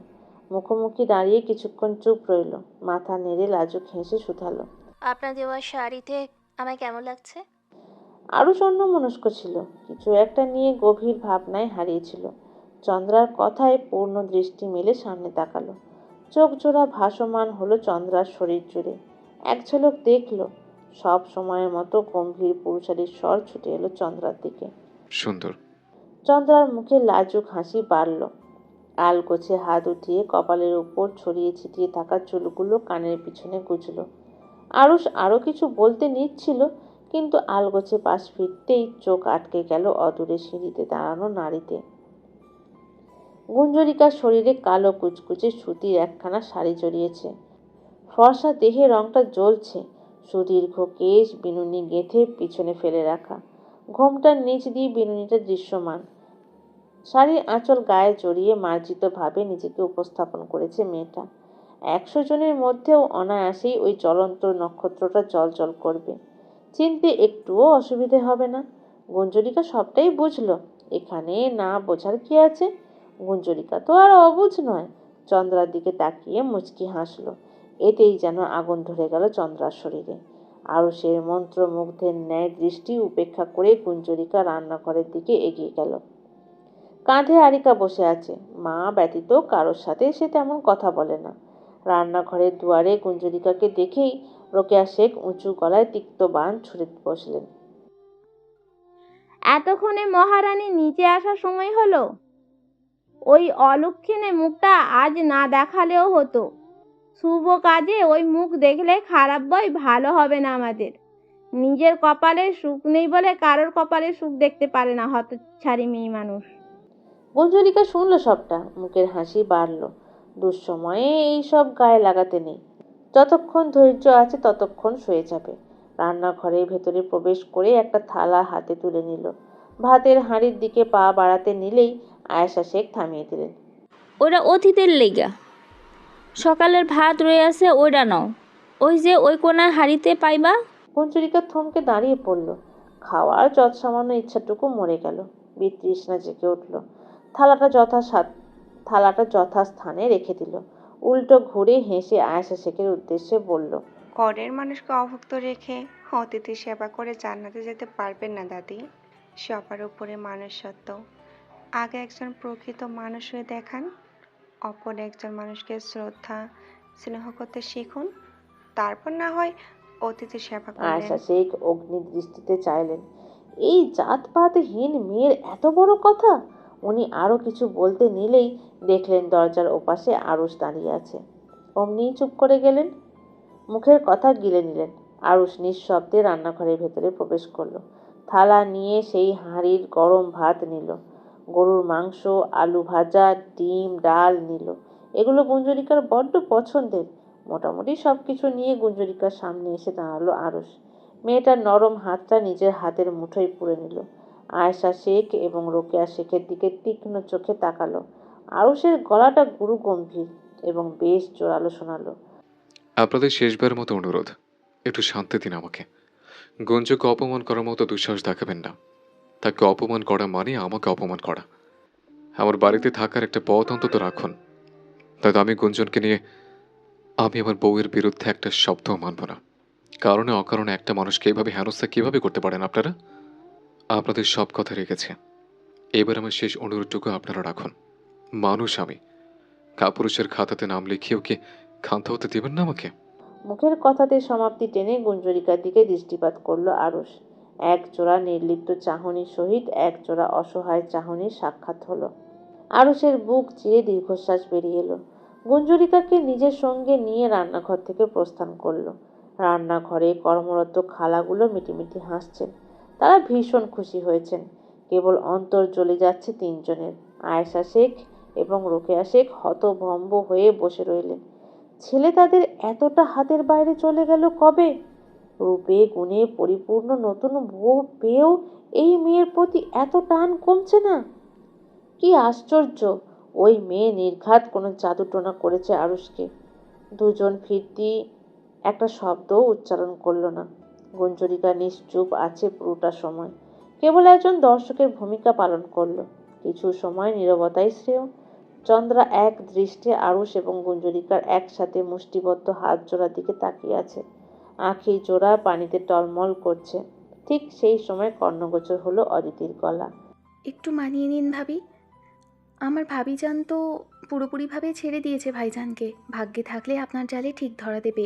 মুখোমুখি দাঁড়িয়ে কিছুক্ষণ চুপ রইল, মাথা নেড়ে লাজুক হেসে শুধালো। আপনার দেওয়া শাড়িতে আমায় কেমন লাগছে? আরুষ অন্যমনস্ক ছিল, কিছু একটা নিয়ে গভীর ভাবনায় হারিয়েছিল। চন্দ্রার কথায় পূর্ণ দৃষ্টি মেলে সামনে তাকালো। চোখ জোড়া ভাসমান হলো চন্দ্রার শরীর জুড়ে। এক ঝলক দেখলো, সব সময়ের মতো গম্ভীর পুরুষালীর স্বর ছুটে এলো চন্দ্রার দিকে। সুন্দর। চন্দ্রার মুখে লাজুক হাসি বাড়ল। আলগোছে হাত উঠিয়ে কপালের উপর ছড়িয়ে ছিটিয়ে থাকা চুলগুলো কানের পিছনে গুজল। আরুষ আরো কিছু বলতে নিচ্ছিল, কিন্তু আলগোছে পাশ ফিরতেই চোখ আটকে গেল অদূরে সিঁড়িতে দাঁড়ানো নারীতে। গুঞ্জরিকার শরীরে কালো কুচকুচে সুতির একখানা শাড়ি জড়িয়েছে, ফর্সা দেহে রংটা জ্বলছে। সুদীর্ঘ কেশ বিনুনি গেঁথে পিছনে ফেলে রাখা, ঘোমটার নিচ দিয়ে বিনুনিটা দৃশ্যমান। শাড়ির আঁচল গায়ে জড়িয়ে মার্জিতভাবে নিজেকে উপস্থাপন করেছে মেয়েটা। 100 জনের মধ্যেও অনায়াসেই ওই জ্বলন্ত নক্ষত্রটা জ্বলজ্বল করবে। চিনতে একটুও অসুবিধে হবে না। গুঞ্জরিকা সবটাই বুঝলো, এখানে না বোঝার কি আছে। গুঞ্জরিকা তো আর অবুঝ নয়। চন্দ্রার দিকে তাকিয়ে মুচকি হাসলো। এতেই যেন আগুন ধরে গেল চন্দ্রার শরীরে। আরুষের মন্ত্রমুগ্ধের ন্যায় দৃষ্টি উপেক্ষা করে গুঞ্জরিকা রান্নাঘরের দিকে এগিয়ে গেল। কাঁধে আরিকা বসে আছে, মা ব্যতীত কারোর সাথে সে তেমন কথা বলে না। রান্নাঘরের দুয়ারে গুঞ্জরিকাকে দেখেই রোকেয়া শেখ উঁচু গলায় তিক্ত বাণ ছুড়ে বসলেন। এতক্ষণে মহারানী নিচে আসার সময় হলো? ওই অলক্ষণে মুখটা আজ না দেখালেও হতো। শুভ কাজে ওই মুখ দেখলে খারাপ বই ভালো হবে না আমাদের। নিজের কপালে সুখ নেই বলে কারোর কপালে সুখ দেখতে পারে না হতচ্ছাড়ি মেয়ে মানুষ। গুঞ্জরিকা শুনল সবটা, মুখের হাসি বাড়ল। দুঃসময়ে এইসব গায়ে লাগাতে নেই। যতক্ষণ ধৈর্য আছে ততক্ষণ সয়ে যাবে। রান্নাঘরের ভেতরে প্রবেশ করে একটা থালা হাতে তুলে নিল। ভাতের হাঁড়ির দিকে পা বাড়াতে নিলেই আয়েশা শেখ থামিয়ে দিলেন। ওটা অতীতের লেগা, সকালের ভাত রয়ে আছে, ওইটা নাও। ওই যে ওই কোনার হাঁড়িতে পাইবা। গুঞ্জরিকা থমকে দাঁড়িয়ে পড়ল। খাওয়ার যৎসামান্য ইচ্ছাটুকু মরে গেল। বিতৃষ্ণা জেগে উঠল। থালাটা যথাস্থানে রেখে দিল। উল্টো ঘুরে হেসে আয়েশা শেখের উদ্দেশ্যে বলল, ঘরের মানুষকে অভুক্ত রেখে অতিথি সেবা করে জান্নাতে যেতে পারবেন না দাদি। সবার উপরে মানুষত্ব। আগে একজন প্রকৃত মানুষ হয়ে দেখান, অপর একজন মানুষকে শ্রদ্ধা স্নেহ করতে শিখুন, তারপর না হয় অতিথি সেবা করলেন। আয়েশা শেখ অগ্নি দৃষ্টিতে চাইলেন। এই জাতপাতহীন মেয়ের এত বড় কথা! উনি আরো কিছু বলতে নিলেই দেখলেন দরজার ওপাশে আরুষ দাঁড়িয়ে আছে। অমনিই চুপ করে গেলেন, মুখের কথা গিলে নিলেন। আরুষ নিঃশব্দে রান্নাঘরের ভেতরে প্রবেশ করলো। থালা নিয়ে সেই হাঁড়ির গরম ভাত নিল। গরুর মাংস, আলু ভাজা, ডিম, ডাল নিল। এগুলো গুঞ্জরিকার বড্ড পছন্দের। মোটামুটি সব কিছু নিয়ে গুঞ্জরিকার সামনে এসে দাঁড়ালো আরুষ। মেয়েটার নরম হাতটা নিজের হাতের মুঠোয় পুরে নিল। আয়েশা শেখ এবং রোকেয়া শেখের দিকে তীক্ষ্ণ চোখে তাকালো। আরুষের গলাটা গুরু গম্ভীর এবং বেশ জোরালো শোনালো। আপনাদের শেষবার মতো অনুরোধ, একটু শান্তি দিন আমাকে। গুঞ্জকে অপমান করার মতো দুঃসাহস দেখাবেন না। তাকে অপমান করা মানে আমাকে অপমান করা। আমার বাড়িতে থাকার একটা পথ অন্তত রাখুন। তাই আমি গুঞ্জনকে নিয়ে আমি আমার বউয়ের বিরুদ্ধে একটা শব্দও মানব না। কারণে অকারণে একটা মানুষকে এইভাবে হেনস্থা কিভাবে করতে পারেন আপনারা? আপনাদের সব কথা রেখেছে, এবার আমার শেষ অনুরোধটুকু আপনারা রাখুন। মানুষ আমি, কাপুরুষের খাতাতে নাম লিখিয়েও কি ক্ষান্ত হতে দেবেন না আমাকে? মুখের কথাতে সমাপ্তি টেনে গুঞ্জরিকার দিকে দৃষ্টিপাত করলো আরুষ। এক জোড়া নির্লিপ্ত চাহনির সহিত এক জোড়া অসহায় চাহনির সাক্ষাৎ হলো। আরুষের বুক চিরে দীর্ঘশ্বাস বেরিয়ে এলো। গুঞ্জরিকাকে নিজের সঙ্গে নিয়ে রান্নাঘর থেকে প্রস্থান করলো। রান্নাঘরে কর্মরত খালাগুলো মিটিমিটি হাসছেন। তারা ভীষণ খুশি হয়েছেন। কেবল অন্তর জ্বলে যাচ্ছে তিনজনের। আয়েশা শেখ এবং রোকেয়া শেখ হতভম্ব হয়ে বসে রইলেন। ছেলে তাদের এতটা হাতের বাইরে চলে গেল কবে? রূপে গুণে পরিপূর্ণ নতুন বউ পেয়েও এই মেয়ের প্রতি এত টান কমছে না। কি আশ্চর্য! ওই মেয়ে নির্ঘাত কোনো জাদুটোনা করেছে আরুষকে। দুজন ফিরতি একটা শব্দও উচ্চারণ করল না। গুঞ্জরিকা নিশ্চুপ আছে পুরোটা সময়, কেবল একজন দর্শকের ভূমিকা পালন করলো। কিছু সময় নীরবতাই শ্রেয়। চন্দ্রা এক দৃষ্টে আরুষ এবং গুঞ্জরিকার একসাথে মুষ্টিবদ্ধ হাত জোড়ার দিকে তাকিয়ে আছে। আখির জোড়া পানিতে টলমল করছে। ঠিক সেই সময় কর্ণগোচর হলো অদিতির গলা। একটু মানিয়ে নিন ভাবি। আমার ভাবিজান তো পুরোপুরিভাবে ছেড়ে দিয়েছে ভাইজানকে। ভাগ্যে থাকলে আপনার জালে ঠিক ধরা দেবে।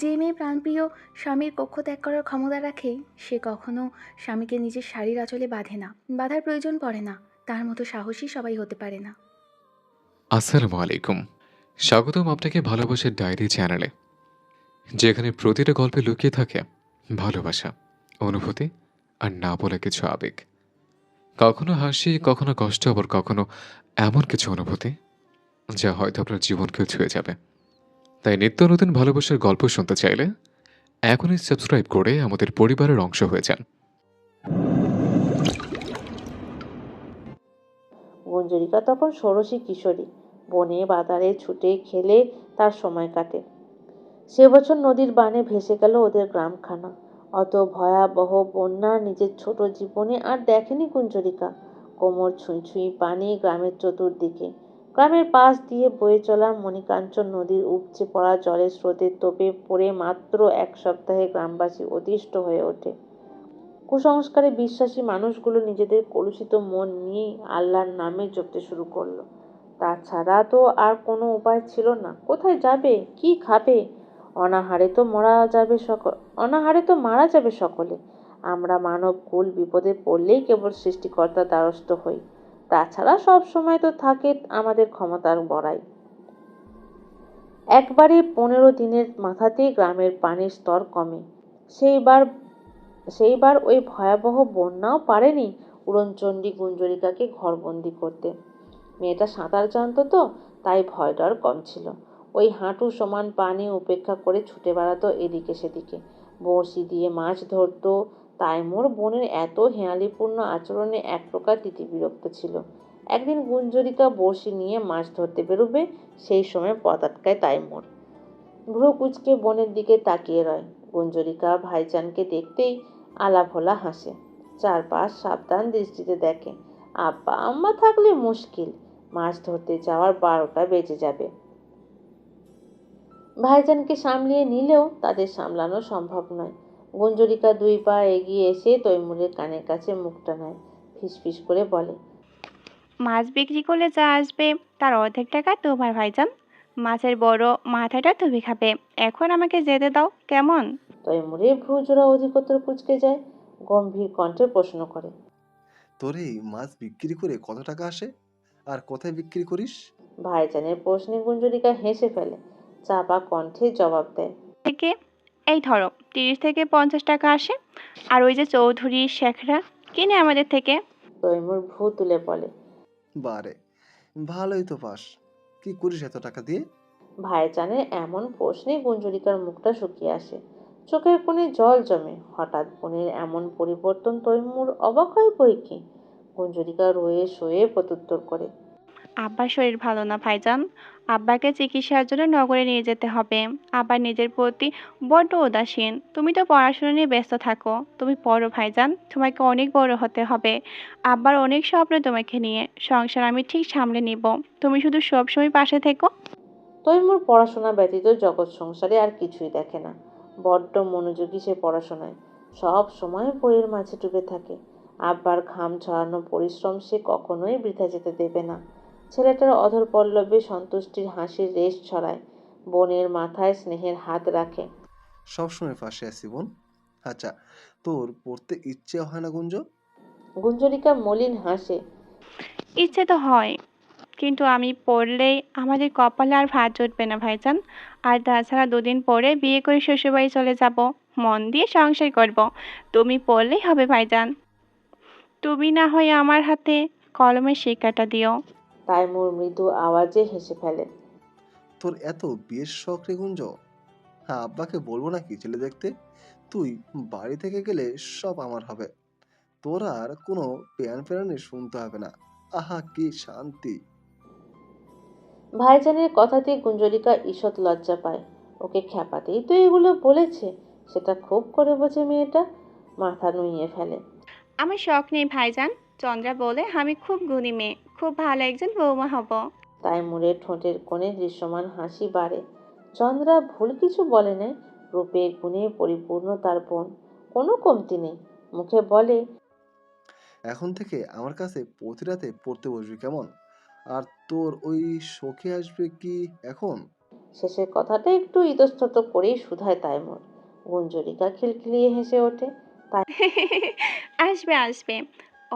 যে মেয়ে প্রাণপ্রিয় স্বামীর কক্ষ ত্যাগ করার ক্ষমতা রাখে, সে কখনো স্বামীকে নিজের শাড়ির আঁচলে বাঁধে না, বাঁধার প্রয়োজন পড়ে না। তার মতো সাহসী সবাই হতে পারে না। আসসালামু আলাইকুম। স্বাগতম আপনাকে ভালোবাসার ডায়েরি চ্যানেলে, যেখানে প্রতিটা গল্পে লুকিয়ে থাকে ভালোবাসা, অনুভূতি আর না বলা কিছু আবেগ। কখনো হাসি, কখনো কষ্ট, আবার কখনো এমন কিছু অনুভূতি যা হয়তো আপনার জীবনকেও ছুঁয়ে যাবে। তাই নিত্য নতুন ভালোবাসার গল্প শুনতে চাইলে এখনই সাবস্ক্রাইব করে আমাদের পরিবারের অংশ হয়ে যান। গুঞ্জরিকা তখন ষোড়শী কিশোরী। বনে বাজারে ছুটে খেলে তার সময় কাটে। সে বছর নদীর বানে ভেসে গেল ওদের গ্রামখানা। অত ভয়াবহ বন্যা নিজের ছোট জীবনে আর দেখেনি গুঞ্জরিকা। কোমর ছুঁই ছুঁই পানি গ্রামের চতুর্দিকে। গ্রামের পাশ দিয়ে বয়ে চলা মণিকাঞ্চন নদীর উপচে পড়া জলের স্রোতের তোপে পড়ে মাত্র 1 সপ্তাহে গ্রামবাসী অতিষ্ঠ হয়ে ওঠে। কুসংস্কারে বিশ্বাসী মানুষগুলো নিজেদের কলুষিত মন নিয়েই আল্লাহর নামে জপতে শুরু করলো। তাছাড়া তো আর কোনো উপায় ছিল না। কোথায় যাবে, কি খাবে? অনাহারে তো মারা যাবে সকলে। আমরা মানব কুল বিপদে পড়লেই কেবল সৃষ্টিকর্তার দ্বারস্থ হই। তাছাড়া সব সময় তো থাকে আমাদের ক্ষমতার বড়াই। একবারে 15 দিনের মাথাতেই গ্রামের পানির স্তর কমে। সেইবার ওই ভয়াবহ বন্যাও পারেনি উড়নচণ্ডী গুঞ্জরিকাকে ঘরবন্দি করতে। মেয়েটা সাঁতার জানতো তো, তাই ভয় ডর কম ছিল। ওই হাঁটু সমান পানি উপেক্ষা করে ছুটে বেড়াতো এদিকে সেদিকে। বড়শি দিয়ে মাছ ধরতো। তাইমুর বোনের এত হেঁয়ালিপূর্ণ আচরণে এক প্রকার তিতিবিরক্ত ছিল। একদিন গুঞ্জরিকা বড়শি নিয়ে মাছ ধরতে বেরোবে, সেই সময় পথ আটকায় তাইমুর। ভ্রু কুঁচকে বোনের দিকে তাকিয়ে রয়। গুঞ্জরিকা ভাইজানকে দেখতেই আলাভোলা হাসে। চারপাশ সাবধান দৃষ্টিতে দেখে। আব্বা আম্মা থাকলে মুশকিল, মাছ ধরতে যাওয়ার 12টা বেজে যাবে। ভাইজানকে সামলিয়ে নিলেও তাদের সামলানো সম্ভব নয়। গুঞ্জরিকা 2 পা এগিয়ে এসে তৈমুরের কানের কাছে মুখটা নেয়। ফিসফিস করে বলে, মাছ বিক্রি করলে যা আসবে তার অর্ধেক টাকা তোমার ভাইজান। মাছের বড় মাথাটা তুমি খাবে। এখন আমাকে যেতে দাও, কেমন? তৈমুরের ভ্রু জোড়া অধিকতর কুঁচকে যায়। গম্ভীর কণ্ঠে প্রশ্ন করে, তোর এই মাছ বিক্রি করে কত টাকা আসে? আর কোথায় বিক্রি করিস? ভাইজানের প্রশ্নে গুঞ্জরিকা হেসে ফেলে। চাপা কণ্ঠে জবাব দেয়, থেকে এই ধরো 30 থেকে 50 টাকা আসে। আর ওই যে চৌধুরী শেখরা কিনে আমাদের থেকে। তৈমুর ভ্রু তুলে বলে, বারে, ভালোই তো পাস। কি করিস এত টাকা দিয়ে? ভাইজানের এমন প্রশ্নে গুঞ্জরিকার মুখটা শুকিয়ে আসে। চোখের কোণে জল জমে। হঠাৎ বোনের এমন পরিবর্তন তৈমুর অবাক হয় বই কি। গুঞ্জরিকা রয়ে শোয়ে প্রত্যুত্তর করে, আব্বার শরীর ভালো না ভাইজান। আব্বাকে চিকিৎসার জন্য নগরে নিয়ে যেতে হবে। আব্বার নিজের প্রতি বড্ড উদাসীন। তুমি তো পড়াশোনা নিয়ে ব্যস্ত থাকো। তুমি পড়ো ভাইজান, তোমাকে অনেক বড় হতে হবে। আব্বার অনেক স্বপ্ন তোমাকে নিয়ে। সংসার আমি ঠিক সামলে নিব, তুমি শুধু সবসময় পাশে থেকো। তৈমুর পড়াশোনা ব্যতীত জগৎ সংসারে আর কিছুই দেখে না। বড্ড মনোযোগী সে পড়াশোনায়। সব সময় বইয়ের মাঝে ডুবে থাকে। আব্বার ঘাম ঝরানো পরিশ্রম সে কখনোই বৃথা যেতে দেবে না। ছেলেটার অধর পল্লবে সন্তুষ্টির হাসির রেশ ছড়ায়। বোনের মাথায় স্নেহের হাত রাখে। সবসময় পাশে আছি বোন। আচ্ছা, তোর পড়তে ইচ্ছে হয় না গুঞ্জ? গুঞ্জরিকা মলিন হাসে। ইচ্ছে তো হয়, কিন্তু আমি পড়লেই আমাদের কপালে আর ভাত জুটবে না ভাইজান। আর তাছাড়া 2 দিন পরে বিয়ে করে শ্বশুরবাড়ি চলে যাব। মন দিয়ে সংসার করব। তুমি পড়লেই হবে ভাইজান। তুমি না হয় আমার হাতে কলমের শিক্ষাটা দিও। তাইমুর মৃদু আওয়াজে হেসে ফেলে। তোর এত বিয়ের শখ রে গুঞ্জ? হ্যাঁ, আব্বাকে বলবো নাকি ছেলে দেখতে? তুই বাড়ি থেকে গেলে সব আমার হবে। তোর আর কোনো প্যান প্যারানি শুনতে হবে না। আহা, কি শান্তি! ভাইজানের কথাতে গুঞ্জরিকা ঈষৎ লজ্জা পায়। ওকে খ্যাপাতেই তো এগুলো বলেছে, সেটা খুব করে বোঝে মেয়েটা। মাথা নুইয়ে ফেলে। আমার শখ নেই ভাইজান। চন্দ্রা বলে আমি খুব গুণী মেয়ে, খুব ভালো একজন বৌমা হব। তাইমুরের ঠোঁটের কোণে দৃশ্যমান হাসি বাড়ে। চন্দ্রা ভুল কিছু বলে নাই। রূপে গুণে পরিপূর্ণ তার বোন, কোনো কমতি নেই। মুখে বলে, এখন থেকে আমার কাছে প্রতি রাতে পড়তে বসবি কেমন? আর তোর ওই শোকে আসবে কি এখন? শেষের কথাটা একটু ইতস্তত করেই শুধায় তাইমুর। গুঞ্জরিকা খিলখিলিয়ে হেসে ওঠে। আসবে আসবে,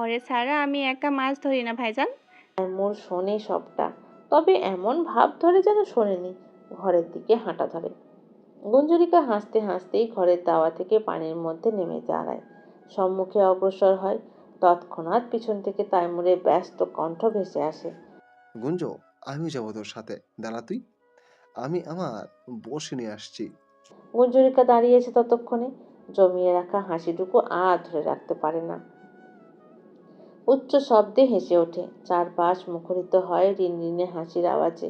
ওরে ছাড়া আমি একা মাছ ধরি না ভাইজান। তাইমুর শোনে সবটা, তবে এমন ভাব ধরে যেন শোনেনি। ঘরের দিকে হাঁটা ধরে। গুঞ্জরিকা হাসতে হাসতেই ঘরের দাওয়া থেকে পানির মধ্যে নেমে দাঁড়ায়, সম্মুখে অগ্রসর হয়। তৎক্ষণাৎ পিছন থেকে তাইমুরের ব্যস্ত কণ্ঠ ভেসে আসে। গুঞ্জ, আমি যাবো তোর সাথে, দাঁড়া তুই, আমি আমার বসে নিয়ে আসছি। গুঞ্জরিকা দাঁড়িয়েছে ততক্ষণে, জমিয়ে রাখা হাসিটুকু আর ধরে রাখতে পারে না। উচ্চ শব্দে হেসে ওঠে, চারপাশ মুখরিত হয় রিনরিনে হাসির আওয়াজে।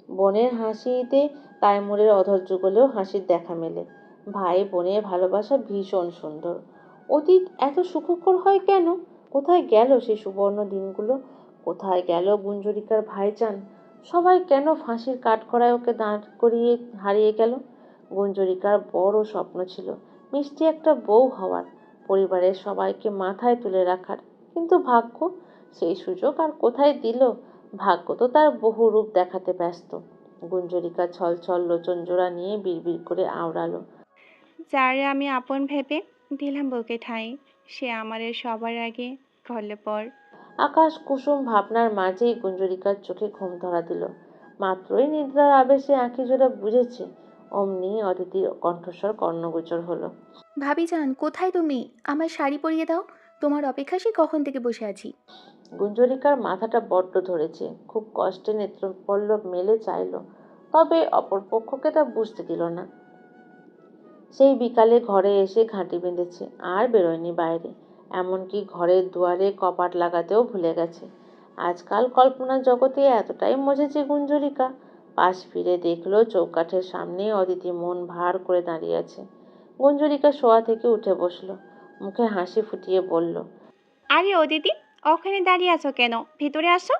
বোনের হাসিতে তাইমুরের অধর যুগলেও হাসির দেখা মেলে। ভাই বোনের ভালোবাসা ভীষণ সুন্দর। অতীত এত সুখকর হয় কেন? কোথায় গেল সেই সুবর্ণ দিনগুলো? কোথায় গেল গুঞ্জরিকার ভাইজান? সবাই কেন ফাঁসির কাঠগড়ায় ওকে দাঁড় করিয়ে হারিয়ে গেল? গুঞ্জরিকার বড় স্বপ্ন ছিল মিষ্টি একটা বউ হওয়ার, পরিবারের সবাইকে মাথায় তুলে রাখার। কিন্তু ভাগ্য সেই সুযোগ আর কোথায় দিল? ভাগ্য তো তার বহু রূপ দেখাতে ব্যস্ত। গুঞ্জরিকা ছলছল লোচন জোড়া নিয়ে বিড়বিড় করে আওড়ালো, যারে আমি আপন ভেবে দিলাম বুকে ঠাঁই, সে আমারে সবার আগে করলে পর। আকাশ কুসুম ভাবনার মাঝেই গুঞ্জরিকার চোখে ঘুম ধরা দিল। মাত্রই নিদ্রার আবেশে আঁখি জোড়া বুঝেছে, অমনি অদিতির কণ্ঠস্বর কর্ণগোচর হলো। ভাবিজান কোথায় তুমি? আমার শাড়ি পরিয়ে দাও, তোমার অপেক্ষা সে কখন থেকে বসে আছি। গুঞ্জরিকার মাথাটা বড্ড ধরেছে, খুব কষ্টে নেত্রপল্লব মেলে চাইল, তবে অপরপক্ষকে তা বুঝতে দিল না। সেই বিকালে ঘরে এসে ঘাঁটি বেঁধেছে, আর বেরোয়নি বাইরে। এমনকি ঘরের দুয়ারে কপাট লাগাতেও ভুলে গেছে। আজকাল কল্পনার জগতে এতটাই মজেছে গুঞ্জরিকা, পাশ ফিরে দেখলো চৌকাঠের সামনে অদিতি মন ভার করে দাঁড়িয়ে আছে। গুঞ্জরিকা শোয়া থেকে উঠে বসলো, মুখে হাসি ফুটিয়ে বলল, আরে ও দিদি, ওখানে দাঁড়িয়ে আছো কেন? ভিতরে আসো।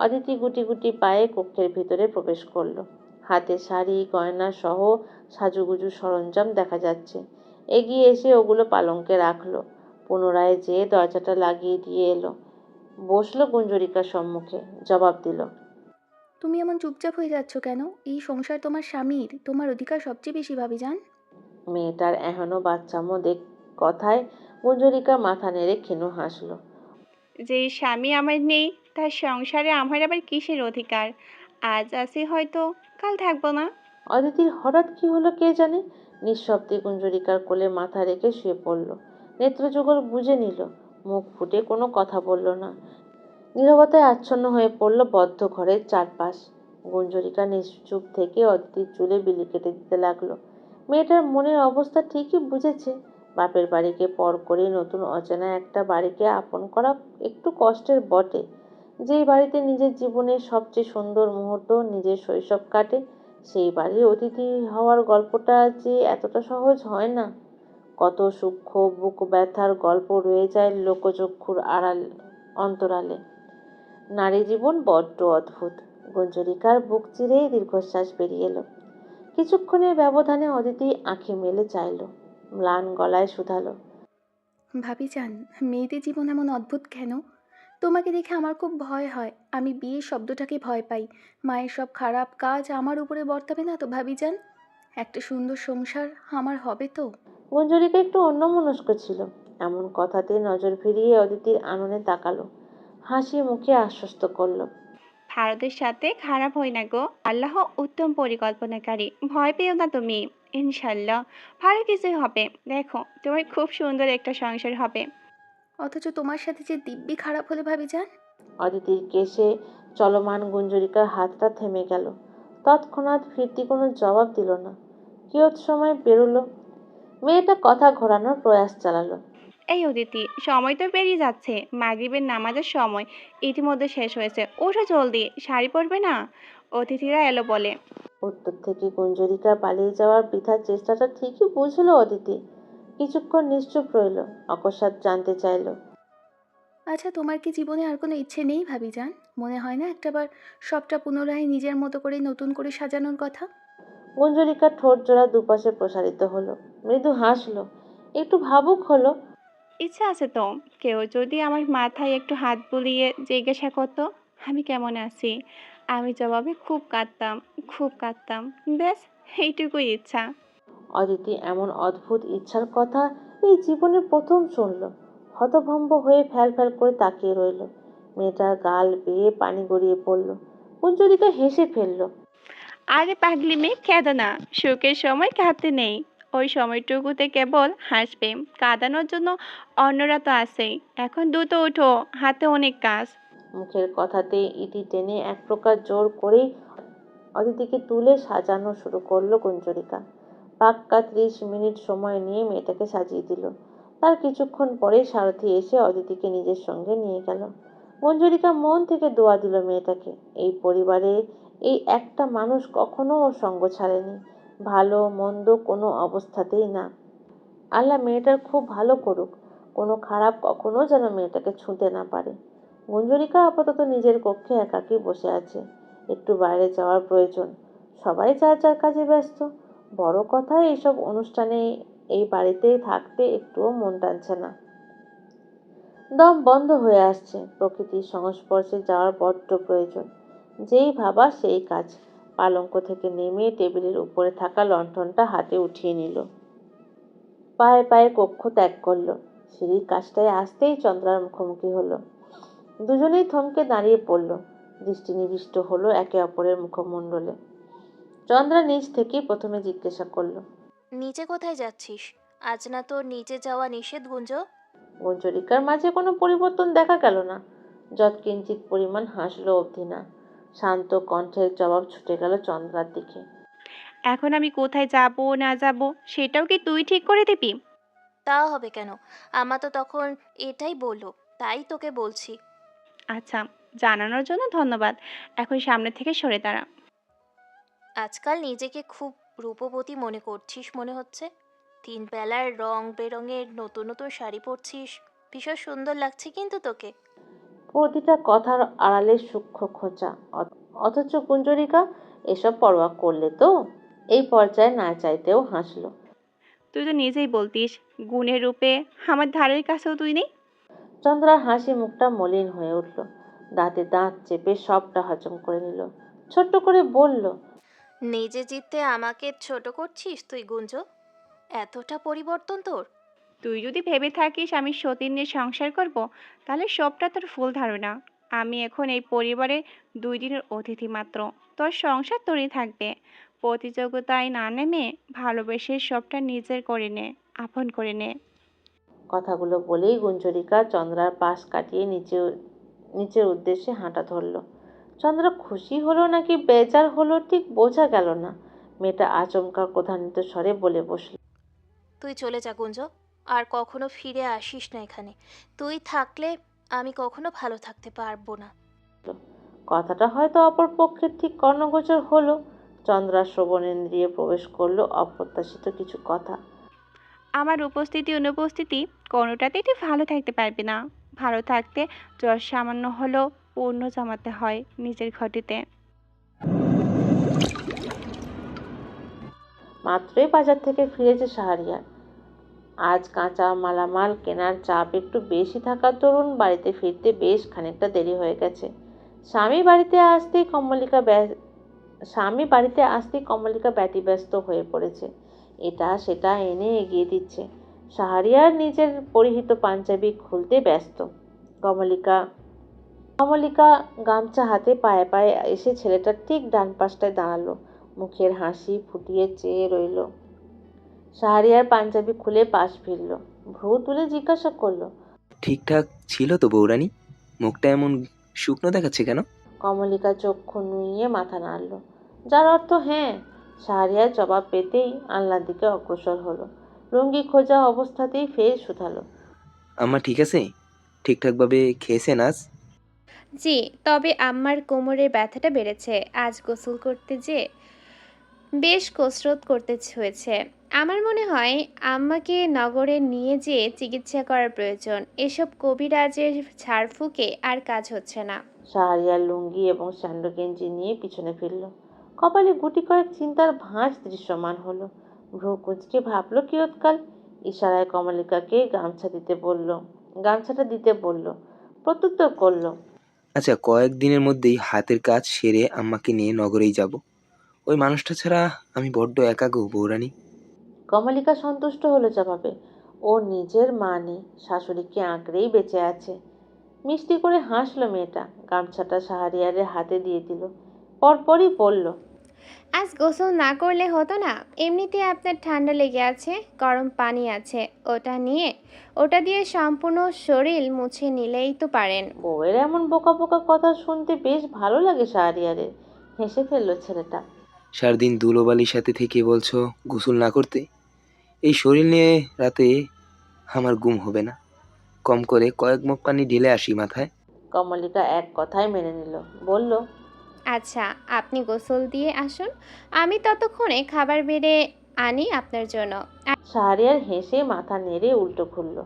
অদিতি গুটি গুটি পায়ে কক্ষের ভিতরে প্রবেশ করলো। হাতে শাড়ি গয়না সহ সাজুগুজু সরঞ্জাম দেখা যাচ্ছে। এগিয়ে এসে ওগুলো পালঙ্কে রাখলো। পুনরায় যেয়ে দরজাটা লাগিয়ে দিয়ে এলো, বসলো গুঞ্জরিকার সম্মুখে। জবাব দিল, তুমি এমন চুপচাপ হয়ে যাচ্ছ কেন? এই সংসার তোমার স্বামীর, তোমার অধিকার সবচেয়ে বেশি ভাবিজান। মেয়েটার এহেনো বাচ্চামো কথায় গুঞ্জরিকা মাথা নেড়ে ক্ষীণ হাসলো। যেই স্বামী আমার নেই, তার সংসারে আমার আবার কিসের অধিকার? আজ আছি হয়তো, কাল থাকবো না। অদিতির হঠাৎ কি হলো কে জানে, নিঃশব্দে গুঞ্জরিকার কোলে মাথা রেখে শুয়ে পড়ল। নেত্রযুগল বুঝে নিল, মুখ ফুটে কোনো কথা বলল না। নীরবতায় আচ্ছন্ন হয়ে পড়ল বদ্ধ ঘরের চারপাশ। গুঞ্জরিকা নিশ্চুপ থেকে অদিতির চুলে বিলি কেটে দিতে লাগলো। মেয়েটার মনের অবস্থা ঠিকই বুঝেছে। বাপের বাড়িকে পর করে নতুন অচেনা একটা বাড়িকে আপন করা একটু কষ্টের বটে। যেই বাড়িতে নিজের জীবনের সবচেয়ে সুন্দর মুহূর্ত, নিজের শৈশব কাটে, সেই বাড়ির অতিথি হওয়ার গল্পটা যে এতটা সহজ হয় না। কত সূক্ষ্ম বুক ব্যথার গল্প রয়ে যায় লোকচক্ষুর আড়াল অন্তরালে। নারী জীবন বড্ড অদ্ভুত। গুঞ্জরিকার বুক চিরেই দীর্ঘশ্বাস বেরিয়ে এলো। কিছুক্ষণের ব্যবধানে অদিতি আঁখি মেলে চাইল, ম্লান গলায় শুধালো, ভাবিজান, মেয়েদের জীবন এমন অদ্ভুত কেন? তোমাকে দেখে আমার খুব ভয় হয়। আমি বিয়ে শব্দটাকে ভয় পাই। মায়ের সব খারাপ কাজ আমার উপরে বর্তাবে না তো ভাবিজান? একটা সুন্দর সংসার আমার হবে তো? গুঞ্জরিকা একটু অন্যমনস্ক ছিল। এমন কথাতে নজর ফিরিয়ে অদিতির আননে তাকালো, হাসি মুখে আশ্বস্ত করলো, ভারতের সাথে খারাপ হয় না গো, আল্লাহ উত্তম পরিকল্পনাকারী, ভয় পেও না তুমি। ইনশাল্লাহ ভালো কিছুই হবে। দেখো, তোমার খুব সুন্দর একটা সংসার হবে। অথচ তোমার সাথে যে দিব্যি খারাপ হলে ভাবিজান। অদিতির কেশে চলমান গুঞ্জরিকার হাতটা থেমে গেল। তৎক্ষণাৎ ফিরতি কোনো জবাব দিল না। কিয়ৎ সময় বেরোলো। মেয়েটা কথা ঘোরানোর প্রয়াস চালালো, এই অদিতি, সময় তো পেরিয়ে যাচ্ছে, মাগরিবের নামাজের সময় ইতিমধ্যে শেষ হয়েছে, ওঠো জলদি, শাড়ি পরবে না? অতিথিরা এলো বলে। উত্তর থেকে গুঞ্জরিকা পালিয়ে যাওয়ার বৃথা চেষ্টাটা ঠিকই বুঝলো অদিতি। কিছুক্ষণ নিশ্চুপ রইল, অকস্মাৎ জানতে চাইল, আচ্ছা, তোমার কি জীবনে আর কোনো ইচ্ছে নেই ভাবিজান? মনে হয় না একটাবার সবটা পুনরায় নিজের মতো করে নতুন করে সাজানোর কথা? গুঞ্জরিকার ঠোঁট জোড়া দুপাশে প্রসারিত হলো, মৃদু হাসলো, একটু ভাবুক হলো। ইচ্ছা আছে তো, কেউ যদি আমার মাথায় একটু হাত বুলিয়ে জিজ্ঞাসা করতো আমি কেমন আছি, আমি জবাবে খুব কাঁদতাম। ব্যাস, এইটুকুই ইচ্ছা। অদিতি এমন অদ্ভুত ইচ্ছার কথা এই জীবনে প্রথম শুনল। হতভম্ব হয়ে ফ্যাল ফ্যাল করে তাকিয়ে রইল। মেয়েটার গাল বেয়ে পানি গড়িয়ে পড়ল। কুঞ্জরিকা হেসে ফেলল। আরে পাগলি মেয়ে, কেঁদো না, সুখের সময় কাঁদতে নেই, ওই সময়টুকুতে কেবল হাসবে, কাঁদানোর জন্য অন্যরা তো আছেই। এখন দ্রুত ওঠো, হাতে অনেক কাজ। মুখের কথাতে ইতি টেনে এক প্রকার জোর করেই অদিতিকে তুলে সাজানো শুরু করলো কুঞ্জরিকা। পাক্কা 30 মিনিট সময় নিয়ে মেয়েটাকে সাজিয়ে দিল। তার কিছুক্ষণ পরে সারথি এসে অদিতিকে নিজের সঙ্গে নিয়ে গেল। কুঞ্জরিকা মন থেকে দোয়া দিল মেয়েটাকে। এই পরিবারে এই একটা মানুষ কখনো ওর সঙ্গ ছাড়েনি, ভালো মন্দ কোনো অবস্থাতেই না। আল্লাহ মেয়েটার খুব ভালো করুক, কোনো খারাপ কখনো যেন মেয়েটাকে ছুঁতে না পারে। মঞ্জুরিকা আপাতত নিজের কক্ষে একাকী বসে আছে। একটু বাইরে যাওয়ার প্রয়োজন। সবাই যার যার কাজে ব্যস্ত। বড় কথা, এইসব অনুষ্ঠানে এই বাড়িতে থাকতে একটুও মন টানছে না। দম বন্ধ হয়ে আসছে। প্রকৃতির সংস্পর্শে যাওয়ার বড্ড প্রয়োজন। যেই ভাবা সেই কাজ। পালঙ্ক থেকে নেমে টেবিলের উপরে থাকা লণ্ঠনটা হাতে উঠিয়ে নিল। পায়ে পায়ে কক্ষ ত্যাগ করল। সিঁড়ির কাছটায় আসতেই চন্দ্রার মুখোমুখি হলো। দুজনেই থমকে দাঁড়িয়ে পড়ল। দৃষ্টি নিবিষ্ট হলো একে অপরের মুখমণ্ডলে। চন্দ্রা নিজ থেকেই প্রথমে জিজ্ঞাসা করলো, নিচে কোথায় যাচ্ছিস? আজ না তোর নিচে যাওয়া নিষেধ গুঞ্জ। গুঞ্জরিকার মাঝে কোনো পরিবর্তন দেখা গেল না। যৎকিঞ্চিৎ পরিমাণ হাসলো অবধি না। শান্ত কণ্ঠের জবাব ছুটে গেল চন্দ্রার দিকে। এখন আমি কোথায় যাব না যাব সেটাও কি তুই ঠিক করে দিবি? তা হবে কেন? আমা তো তখন এটাই বললো, তাই তোকে বলছি। আচ্ছা, জানানোর জন্য ধন্যবাদ। এখন সামনে থেকে সরে দাঁড়া। আজকাল নিজেকে খুব রূপবতী মনে করছিস মনে হচ্ছে। 3 বেলার রং বেরঙের নতুন নতুন শাড়ি পরছিস, ভীষণ সুন্দর লাগছে কিন্তু তোকে। প্রতিটা কথার আড়ালে সূক্ষ্ম খোঁচা। অথচ কুঞ্জরিকা এসব পরোয়া করলে তো? এই পর্যায়ে না চাইতেও হাসলো। তুই তো নিজেই বলতিস গুণের রূপে আমার ধারের কাছেও তুই নেই। চন্দ্রার হাসি মুখটা মলিন হয়ে উঠল। দাঁতে দাঁত চেপে সবটা হজম করে নিল। ছোট্ট করে বলল, নিজে জিততে আমাকে ছোট করছিস তুই গুঞ্জ? এতটা পরিবর্তন তোর? তুই যদি ভেবে থাকিস আমি সতীন নিয়ে সংসার করব, তাহলে সবটা তোর ভুল ধারণা। আমি এখন এই পরিবারে 2 দিনের অতিথি মাত্র। তোর সংসার তোরই থাকবে। প্রতিযোগিতায় না নেমে ভালোবেসে সবটা নিজের করে নে, আপন করে নে। কথাগুলো বলেই গুঞ্জরিকা চন্দ্রার পাশ কাটিয়ে নিচের উদ্দেশ্যে হাঁটা ধরল। চন্দ্রা খুশি হলো নাকি বেজার হলো ঠিক বোঝা গেল না। মেয়েটা আচমকা ক্রোধান্বিত স্বরে বলে বসল, তুই চলে যা গুঞ্জ, আর কখনো ফিরে আসিস না এখানে। তুই থাকলে আমি কখনো ভালো থাকতে পারবো না। কথাটা হয়তো অপর পক্ষের ঠিক কর্ণগোচর হলো। চন্দ্রার শ্রবণেন্দ্রিয়ে প্রবেশ করলো অপ্রত্যাশিত কিছু কথা। আমার উপস্থিতি অনুপস্থিতি কোনোটাতেই তুই ভালো থাকতে পারবি না। ভালো থাকতে জ্বর সামান্য হলেও পূর্ণ জমাতে হয় নিজের ঘটিতে। মাত্রই বাজার থেকে ফিরেছে শাহরিয়ার। আজ কাঁচা মালামাল কেনার চাপ একটু বেশি থাকার দরুন বাড়িতে ফিরতে বেশ খানিকটা দেরি হয়ে গেছে। স্বামী বাড়িতে আসতেই কমলিকা ব্যতিব্যস্ত হয়ে পড়েছে। এটা সেটা এনে এগিয়ে দিচ্ছে। শাহরিয়ার নিজের পরিহিত পাঞ্জাবি খুলতে ব্যস্ত। কমলিকা কমলিকা গামছা হাতে পায়ে পায়ে এসে ছেলেটার ঠিক ডান পাশটায় দাঁড়ালো। মুখের হাসি ফুটিয়ে চেয়ে রইল। শাহরিয়ার পাঞ্জাবি খুলে পাশ ফিরল। ভ্রু তুলে জিজ্ঞাসা করলো, ঠিকঠাক ছিল তো বৌরানী? মুখটা এমন শুকনো দেখাচ্ছে কেন? কমলিকা চক্ষু নুইয়ে মাথা নাড়ল, যার অর্থ হ্যাঁ। শাহরিয়ার জবাব পেতেই আলনার দিকে অগ্রসর হলো। লুঙ্গি খোঁজা অবস্থাতেই ফের শুধালো, আম্মা ঠিক আছে? ঠিকঠাকভাবে খেয়েছেন আজ? জি, তবে আম্মার কোমরের ব্যথাটা বেড়েছে। আজ গোসল করতে বেশ কসরত করতে হয়েছে। আমার মনে হয় আম্মাকে নগরে নিয়ে যেয়ে চিকিৎসা করার প্রয়োজন। এসব কবিরাজের ঝাড়ফুঁকে আর কাজ হচ্ছে না। শাহরিয়ার লুঙ্গি এবং স্যান্ডো গেঞ্জি নিয়ে পিছনে ফিরল। কপালে গুটি কয়েক চিন্তার ভাঁজ দৃশ্যমান হলো। ভ্রু কুঁচকে ভাবলো কিয়ৎকাল, ইশারায় কমলিকাকে গামছাটা দিতে বলল। প্রত্যুত্তর করলো। আচ্ছা, কয়েকদিনের মধ্যেই হাতের কাজ সেরে আম্মাকে নিয়ে নগরেই যাব। ওই মানুষটা ছাড়া আমি বড্ড একা গো বউরানী। কমলিকা সন্তুষ্ট হলো জবাবে। ও নিজের মা নেই, শাশুড়িকে আঁকড়েই বেঁচে আছে। মিষ্টি করে হাসলো মেয়েটা, গামছাটা শাহরিয়ারের হাতে দিয়ে দিল। পরপরই বলল, আজ গোসল না করলে হতো না? এমনিতে আপনার ঠান্ডা লেগে আছে, গরম পানি আছে, ওটা দিয়ে সম্পূর্ণ শরীর মুছে নিলেই তো পারেন। বউয়ের এমন বোকা বোকা কথা শুনতে বেশ ভালো লাগে শাহরিয়ারের। হেসে ফেললো ছেলেটা। সারাদিন ধুলোবালির সাথে থেকে বলছো গোসল না করতে? এই শরীর নিয়ে রাতে আমার ঘুম হবে না। কম করে কয়েক মগ পানি ঢেলে আসি মাথায়। কমলিকা এক কথায় মেনে নিল, বলল, আচ্ছা, আপনি গোসল দিয়ে আসুন, আমি ততক্ষণে খাবার বেড়ে আনি আপনার জন্য। শাহরিয়ার হেসে মাথা নেড়ে উল্টো ঘুরল।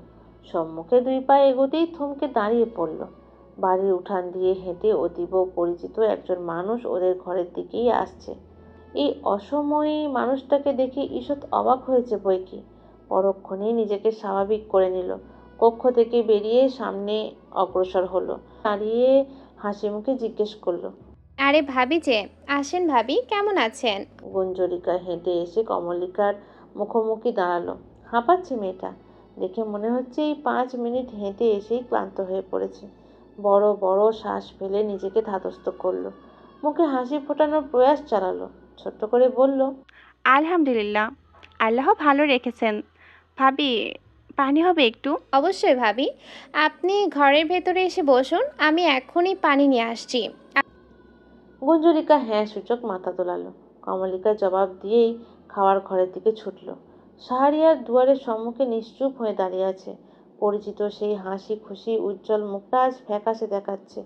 সম্মুখে 2 পা এগোতেই থমকে দাঁড়িয়ে পড়ল। বাড়ির উঠান দিয়ে হেঁটে অতীব পরিচিত একজন মানুষ ওদের ঘরের দিকেই আসছে। এই অসময়ে মানুষটাকে দেখে ঈষৎ অবাক হয়েছে বৈকি। পরক্ষণেই নিজেকে স্বাভাবিক করে নিল। কক্ষ থেকে বেরিয়ে সামনে অগ্রসর হলো। দাঁড়িয়ে হাসি মুখে জিজ্ঞেস করলো, আরে ভাবি যে, আসেন ভাবি, কেমন আছেন? গুঞ্জরিকা হেঁটে এসে কমলিকার মুখোমুখি দাঁড়ালো। হাঁপাচ্ছে মেয়েটা, দেখে মনে হচ্ছে এই 5 মিনিট হেঁটে এসেই ক্লান্ত হয়ে পড়েছে। বড় বড় শ্বাস ফেলে নিজেকে ধাতস্থ করলো। মুখে হাসি ফোটানোর প্রয়াস চালালো। ছোট্ট করে বলল, আলহামদুলিল্লাহ, আল্লাহ ভালো রেখেছেন। ভাবি, পানি হবে একটু? অবশ্যই ভাবি, আপনি ঘরের ভেতরে এসে বসুন, আমি এখনই পানি নিয়ে আসছি। গুঞ্জরিকা হ্যাঁ সূচক মাথা দোলালো। কমলিকা জবাব দিয়েই খাওয়ার ঘরের দিকে ছুটল। শাহরিয়ার দুয়ারের সম্মুখে নিশ্চুপ হয়ে দাঁড়িয়ে আছে। পরিচিত সেই হাসি খুশি উজ্জ্বল মুখটা আজ ফ্যাকাশে দেখাচ্ছে।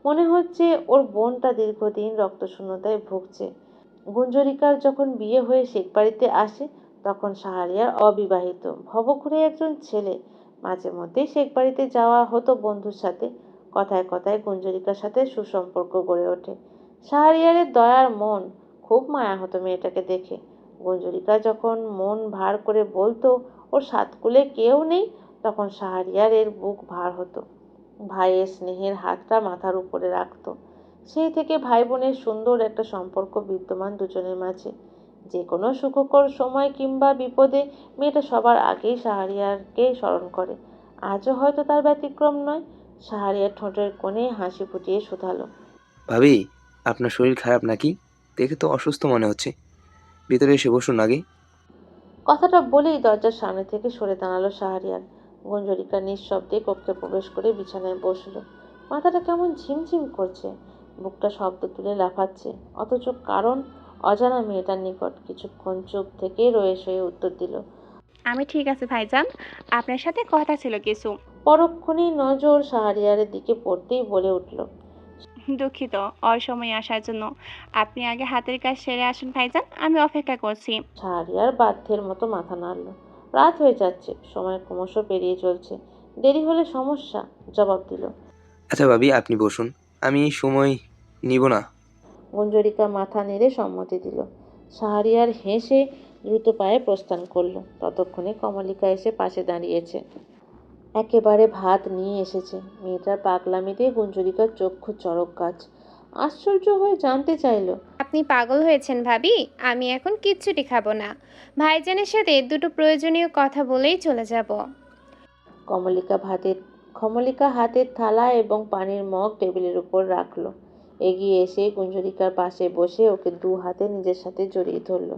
মনে হচ্ছে ওর বোনটা দীর্ঘদিন রক্তশূন্যতায় ভুগছে। গুঞ্জরিকার যখন বিয়ে হয়ে শেখবাড়িতে আসে, তখন শাহরিয়ার অবিবাহিত ভবঘুরে একজন ছেলে। মাঝে মধ্যেই শেখবাড়িতে যাওয়া হতো বন্ধুর সাথে। কথায় কথায় গুঞ্জরিকার সাথে সুসম্পর্ক গড়ে ওঠে। শাহরিয়ারের দয়ার মন, খুব মায়া হতো মেয়েটাকে দেখে। গুঞ্জরিকা যখন মন ভার করে বলতো ওর সাতকুলে কেউ নেই, তখন শাহরিয়ারের বুক ভার হতো। ভাইয়ের স্নেহের হাতটা মাথার উপরে রাখতো। সেই থেকে ভাই বোনের সুন্দর একটা সম্পর্ক বিদ্যমান দুজনের মাঝে। যে কোনো সুখকর সময় কিংবা বিপদে মেয়েটা সবার আগেই শাহরিয়ারকে স্মরণ করে। আজও হয়তো তার ব্যতিক্রম নয়। শাহরিয়ার ঠোঁটের কোণে হাসি ফুটিয়ে শুধালো, ভাবি, আপনার শরীর খারাপ নাকি? দেখে তো অসুস্থ মনে হচ্ছে। ভিতরে এসে বসুন আগে। কথাটা বলেই দরজার সামনে থেকে সরে দাঁড়ালো শাহরিয়ার। গুঞ্জরিকা নিঃশব্দে কক্ষে প্রবেশ করে বিছানায় বসলো। মাথাটা কেমন ঝিমঝিম করছে, বুকটা শব্দ তুলে লাফাচ্ছে, অথচ কারণ অজানা মেয়েটার নিকট। কিছুক্ষণ চুপ থেকে রয়ে সয়ে উত্তর দিল, আমি ঠিক আছে ভাইজান, আপনার সাথে কথা ছিল কিছু। পরক্ষণেই নজর শাহরিয়ারের দিকে পড়তেই বলে উঠল, দুঃখিত অসময়ে আসার জন্য। আপনি আগে হাতের কাজ সেরে আসুন ভাইজান, আমি অপেক্ষা করছি। শাহরিয়ার বাধ্যের মতো মাথা নাড়ল। রাত হয়ে যাচ্ছে, সময় ক্রমশ পেরিয়ে চলছে। দেরি হলে সমস্যা, জবাব দিল। আচ্ছা ভাবি, আপনি বসুন, আমি সময় নিব না। গুঞ্জরিকা মাথা নেড়ে সম্মতি দিল। শাহরিয়ার হেসে দ্রুত পায়ে প্রস্থান করলো। ততক্ষণে কমলিকা এসে পাশে দাঁড়িয়েছে। একেবারে ভাত নিয়ে এসেছে। মেয়েটার পাগলামিতে গুঞ্জরিকার চক্ষু চড়ক গাছ। আশ্চর্য হয়ে জানতে চাইল, আপনি পাগল হয়েছেন ভাবি? আমি এখন কিচ্ছুটি খাবো না, ভাইজানের সাথে দুটো প্রয়োজনীয় কথা বলেই চলে যাব। কমলিকা হাতের থালা এবং পানির মগ টেবিলের উপর রাখলো। এগিয়ে এসে গুঞ্জরিকার পাশে বসে ওকে 2 হাতে নিজের সাথে জড়িয়ে ধরল।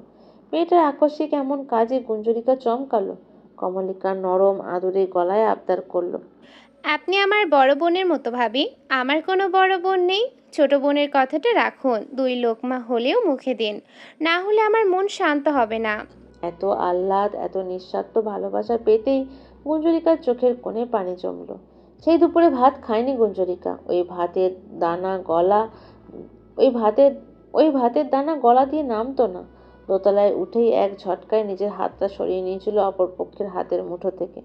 মেয়েটার আকস্মিক এমন কাজে গুঞ্জরিকা চমকালো। কমলিকা নরম আদুরে গলায় আবদার করলো, আপনি আমার বড় বোনের মতো ভাবি, আমার কোনো বড় বোন নেই। ছোট বোনের কথাটা রাখুন, 2 লোকমা হলেও মুখে দিন, না হলে আমার মন শান্ত হবে না। এত আহ্লাদ, এত নিঃস্বার্থ ভালোবাসা পেতেই গুঞ্জরিকার চোখের কোণে পানি জমলো। সেই দুপুরে ভাত খায়নি গুঞ্জরিকা। ওই ভাতের দানা গলা দিয়ে নামতো না। দোতলায় উঠেই এক ঝটকায় নিজের হাতটা সরিয়ে নিয়েছিল অপর পক্ষের হাতের মুঠো থেকে।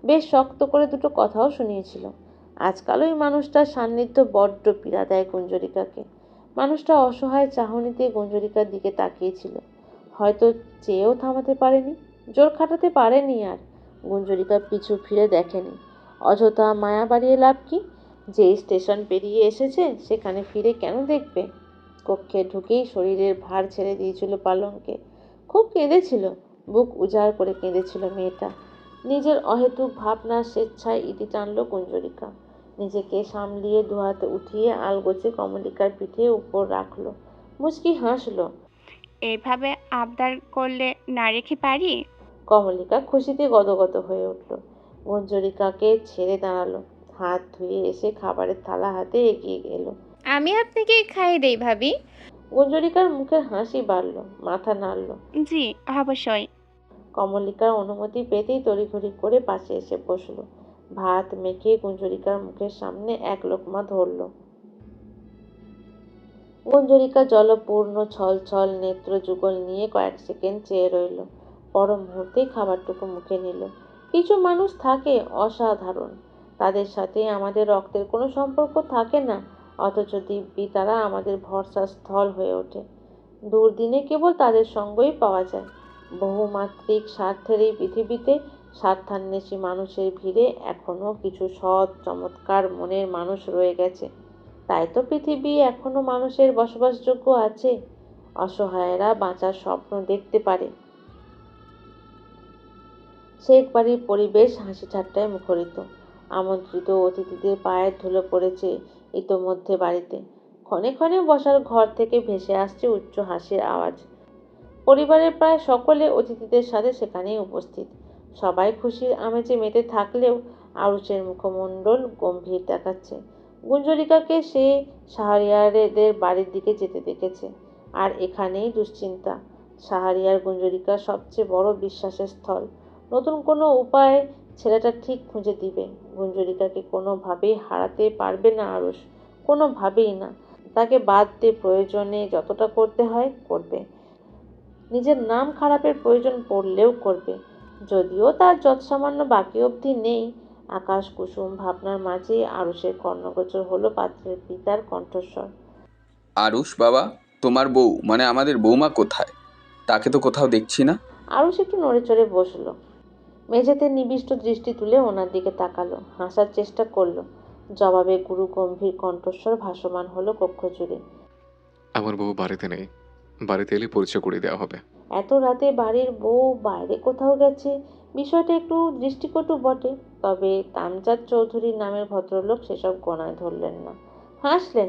বেশ শক্ত করে দুটো কথাও শুনিয়েছিল। আজকাল ওই মানুষটার সান্নিধ্য বড্ড পীড়া দেয় গুঞ্জরিকাকে। মানুষটা অসহায় চাহনিতে গুঞ্জরিকার দিকে তাকিয়েছিল। হয়তো চেয়েও থামাতে পারেনি, জোর খাটাতে পারেনি আর। গুঞ্জরিকা পিছু ফিরে দেখেনি। অযথা মায়া বাড়িয়ে লাভ কি? যে স্টেশন পেরিয়ে এসেছে সেখানে ফিরে কেন দেখবে? কক্ষে ঢুকেই শরীরের ভার ছেড়ে দিয়েছিল পালঙ্কে। খুব কেঁদেছিল, বুক উজাড় করে কেঁদেছিল মেয়েটা। নিজের অহেতুক ভাবনার স্বেচ্ছায় ইতি টানল গুঞ্জরিকা। নিজেকে সামলিয়ে দুহাতে উঠিয়ে আলগোছে কমলিকার পিঠে উপর রাখলো। মুচকি হাসলো। এইভাবে আবদার করলে না রেখে পারি? কমলিকা খুশিতে গদগদ হয়ে উঠল। গুঞ্জরিকাকে ছেড়ে দাঁড়ালো। হাত ধুয়ে এসে খাবারের থালা হাতে এগিয়ে গেল। আমি আপনাকে খাইয়ে দেই ভাবি। গুঞ্জরিকার মুখের হাসি বাড়ল, মাথা নাড়ল। জি, অবশ্যই। কমলিকার অনুমতি পেতেই তড়িঘড়ি করে পাশে এসে বসল। ভাত মেখে গুঞ্জরিকার মুখের সামনে এক লোকমা ধরল। গুঞ্জরিকা জলপূর্ণ ছলছল নেত্র যুগল নিয়ে কয়েক সেকেন্ড চেয়ে রইল। পর মুহূর্তেই খাবারটুকু মুখে নিল। কিছু মানুষ থাকে অসাধারণ, তাদের সাথে আমাদের রক্তের কোনো সম্পর্ক থাকে না, অথচ দিব্যি তারা আমাদের ভরসার স্থল হয়ে ওঠে। দুর্দিনে কেবল তাদের সঙ্গই পাওয়া যায়। বহুমাত্রিক স্বার্থের এই পৃথিবীতে স্বার্থান্বেষী মানুষের ভিড়ে এখনো কিছু সৎ চমৎকার মনের মানুষ রয়ে গেছে। তাই তো পৃথিবী এখনো মানুষের বসবাসযোগ্য আছে। অসহায়েরা বাঁচার স্বপ্ন দেখতে পারে। শেখ বাড়ির পরিবেশ হাসি ঠাট্টায় মুখরিত। আমন্ত্রিত অতিথিদের পায়ের ধুলো পড়েছে ইতোমধ্যে বাড়িতে। ক্ষণে ক্ষণে বসার ঘর থেকে ভেসে আসছে উচ্চ হাসির আওয়াজ। পরিবারের প্রায় সকলে অতিথিদের সাথে সেখানেই উপস্থিত। সবাই খুশির আমেজে মেতে থাকলেও আরুষের মুখমণ্ডল গম্ভীর দেখাচ্ছে। গুঞ্জরিকাকে সে শাহরিয়ারদের বাড়ির দিকে যেতে দেখেছে। আর এখানেই দুশ্চিন্তা। শাহরিয়ার গুঞ্জরিকার সবচেয়ে বড় বিশ্বাসের স্থল। নতুন কোনো উপায় ছেলেটা ঠিক খুঁজে দিবে। গুঞ্জরিকাকে কোনোভাবেই হারাতে পারবে না আরুষ, কোনোভাবেই না। তাকে বাদ দিয়ে প্রয়োজনে যতটা করতে হয় করবে। নিজের নাম খারাপের প্রয়োজন পড়লেও করবে। যদিও তার যৎসামান্য বাকি অবধি নেই। আকাশ কুসুম ভাবনার মাঝে আরুষের কর্ণগোচর হলো পাত্রের পিতার কণ্ঠস্বর। আরুষ বাবা, তোমার বউ মানে আমাদের বৌমা কোথায়? তাকে তো কোথাও দেখছি না। আরুষ একটু নড়ে চড়ে বসলো। মেঝেতে নিবিষ্ট দৃষ্টি তুলে ওনার দিকে তাকালো, হাসার চেষ্টা করলো। জবাবে গুরু গম্ভীর কণ্ঠস্বর ভাসমান হলো কক্ষ জুড়ে। আমার বউ বাড়িতে নেই, বাড়িতে এলে পরিচয় করে দেওয়া হবে। এত রাতে বাড়ির বউ বাইরে কোথাও গেছে, বিষয়টা একটু দৃষ্টিকটু বটে। তবে তামজাদ চৌধুরী নামের ভদ্রলোক সেসব গোনায় ধরলেন না, হাসলেন।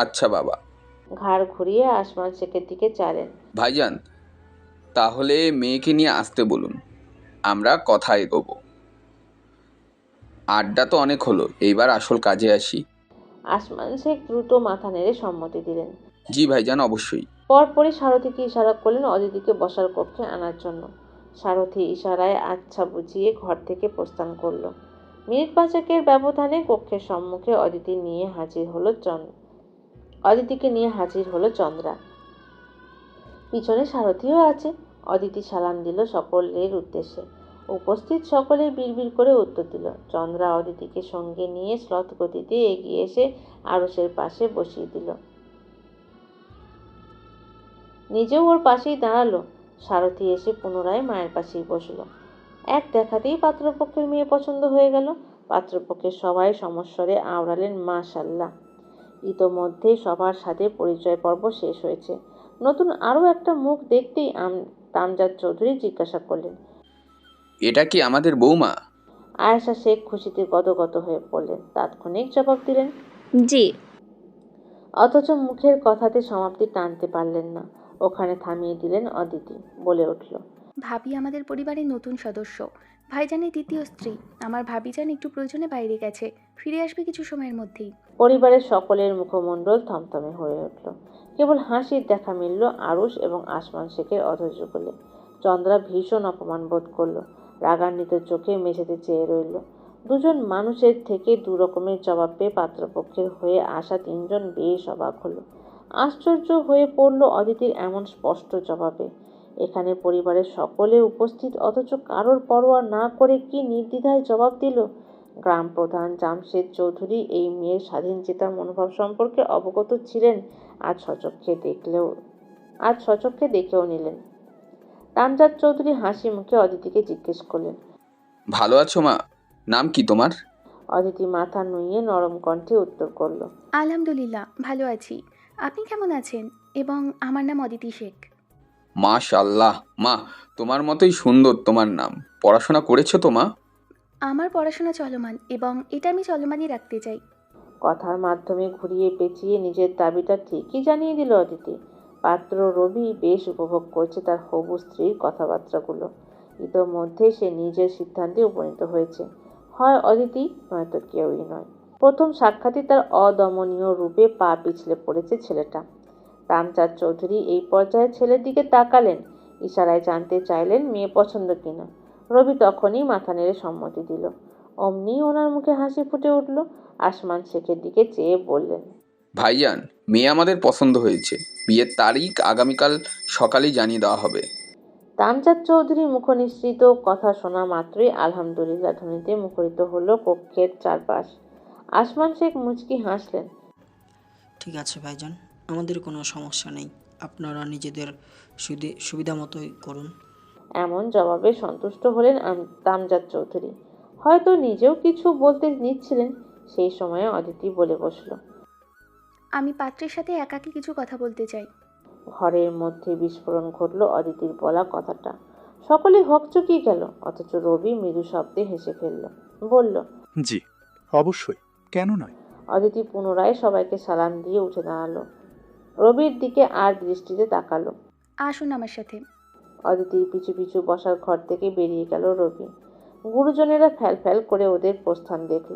আচ্ছা বাবা। ঘাড় ঘুরিয়ে আসমান শেখের দিকে চাইলেন। ভাইজান, তাহলে মেয়েকে নিয়ে আসতে বলুন, আমরা কথা এগোবো। আড্ডা তো অনেক হলো, এইবার আসল কাজে আসি। আসমান শেখ দ্রুত মাথা নেড়ে সম্মতি দিলেন। জি ভাইজান, অবশ্যই। পরপরই সারথীকে ইশারা করলেন অদিতিকে বসার কক্ষে আনার জন্য। সারথী ইশারায় আচ্ছা বুঝিয়ে ঘর থেকে প্রস্থান করল। মিনিট পাঁচেকের ব্যবধানে কক্ষের সম্মুখে অদিতিকে নিয়ে হাজির হলো চন্দ্রা। পিছনে সারথীও আছে। অদিতি সালাম দিল সকলের উদ্দেশ্যে। উপস্থিত সকলে বিড়বিড় করে উত্তর দিল। চন্দ্রা অদিতিকে সঙ্গে নিয়ে শ্লথ গতিতে এগিয়ে এসে আরুষের পাশে বসিয়ে দিল। নিজেও ওর পাশেই দাঁড়ালো। সারথী এসে পুনরায় মায়ের পাশেই বসলো। এক দেখাতেই পাত্রপক্ষের মেয়ে পছন্দ হয়ে গেল। পাত্রপক্ষের সবাই সমস্বরে আওড়ালেন মাশাআল্লাহ। ইতোমধ্যে সবার সাথে পরিচয় পর্ব শেষ হয়েছে। নতুন আরও একটা মুখ দেখতেই তামজাদ চৌধুরী জিজ্ঞাসা করলেন, এটা কি আমাদের বৌমা? আয়েশা শেখ খুশিতে গদগদ হয়ে পড়লেন। তাৎক্ষণিক জবাব দিলেন, জি। অথচ মুখের কথাতে সমাপ্তি টানতে পারলেন না। ওখানে থামিয়ে দিলেন অদিতি। বলে উঠল, ভাবি আমাদের পরিবারের নতুন সদস্য, ভাইজানের দ্বিতীয় স্ত্রী। আমার ভাবিজান একটু প্রয়োজনে বাইরে গেছে, ফিরে আসবে কিছু সময়ের মধ্যেই। পরিবারের সকলের মুখমণ্ডল থমথমে হয়ে উঠল। কেবল হাসির দেখা মিলল আরুষ এবং আসমান শেখের অধৈর্য বলে। চন্দ্রা ভীষণ অপমান বোধ করল। রাগান্বিত চোখে মেঝেতে চেয়ে রইল। দুজন মানুষের থেকে দু রকমের জবাব পেয়ে পাত্রপক্ষের হয়ে আসা তিনজন বেশ অবাক হলো। আশ্চর্য হয়ে পড়ল অদিতির এমন স্পষ্ট জবাবে। এখানে পরিবারের সকলে উপস্থিত, অথচ কারোর পরোয়া না করে কি নির্দ্বিধায় জবাব দিল। গ্রাম প্রধান জামশেদ চৌধুরী এই মেয়ের স্বাধীন চেতার মনোভাব সম্পর্কে অবগত ছিলেন। আজ সচক্ষে দেখেও নিলেন। রামজাদ চৌধুরী হাসি মুখে অদিতিকে জিজ্ঞেস করলেন। ভালো আছো মা? নাম কি তোমার? অদিতি মাথা নুইয়ে নরম কণ্ঠে উত্তর করল। আলহামদুলিল্লাহ ভালো আছি। আপনি কেমন আছেন? এবং আমার নাম অদিতি শেখ। মাশাআল্লাহ মা, তোমার মতোই সুন্দর তোমার নাম। পড়াশোনা করেছো তো মা? আমার পড়াশোনা চলমান এবং এটা আমি চলমানই রাখতে চাই। কথার মাধ্যমে ঘুরিয়ে পেঁচিয়ে নিজের দাবিটা ঠিকই জানিয়ে দিল অদিতি। পাত্র রবি বেশ উপভোগ করছে তার হবু স্ত্রীর কথাবার্তাগুলো। ইতোমধ্যে সে নিজের সিদ্ধান্তে উপনীত হয়েছে, হয় অদিতি নয়তো কেউই নয়। প্রথম সাক্ষাৎই তার অদমনীয় রূপে পা পিছলে পড়েছে ছেলেটা। রামচাঁদ চৌধুরী এই পর্যায়ে ছেলের দিকে তাকালেন, ইশারায় জানতে চাইলেন মেয়ে পছন্দ কিনা। রবি তখনই মাথা নেড়ে সম্মতি দিল। অমনি ওনার মুখে হাসি ফুটে উঠল। আসমান শেখের দিকে চেয়ে বললেন, ভাইজান, মেয়ে আমাদের পছন্দ হয়েছে। বিয়ের তারিখ আগামীকাল সকালেই জানিয়ে দেওয়া হবে। রামচাঁদ চৌধুরী মুখনিসৃত কথা শোনা মাত্রই আলহামদুলিল্লাহ ধ্বনিতে মুখরিত হলো কক্ষের চারপাশ। আসমান শেখ মুচকি হাসলেন। ঠিক আছে ভাইজান, আমাদের কোনো সমস্যা নেই, আপনারা নিজেদের সুবিধা মতোই করুন। এমন জবাবে সন্তুষ্ট হলেন রামজাদ চৌধুরী। হয়তো নিজেও কিছু বলতে নিচ্ছিলেন, সেই সময়ে অদিতি বলে বসল। আমি পাত্রের সাথে একাকী কিছু কথা বলতে চাই। ঘরের মধ্যে বিস্ফোরণ ঘটল অদিতির বলা কথাটা। সকলে হকচকিয়ে গেল, অথচ রবি মৃদু শব্দে হেসে ফেলল, বলল, জি অবশ্যই, কেন নয়। অদিতি পুনরায় সবাইকে সালাম দিয়ে উঠে দাঁড়ালো। রবির দিকে আর দৃষ্টিতে তাকালো। আসুন আমার সাথে। অদিতির পিছু পিছু বসার ঘর থেকে বেরিয়ে গেল রবি। গুরুজনেরা ফ্যাল করে ওদের প্রস্থান দেখল।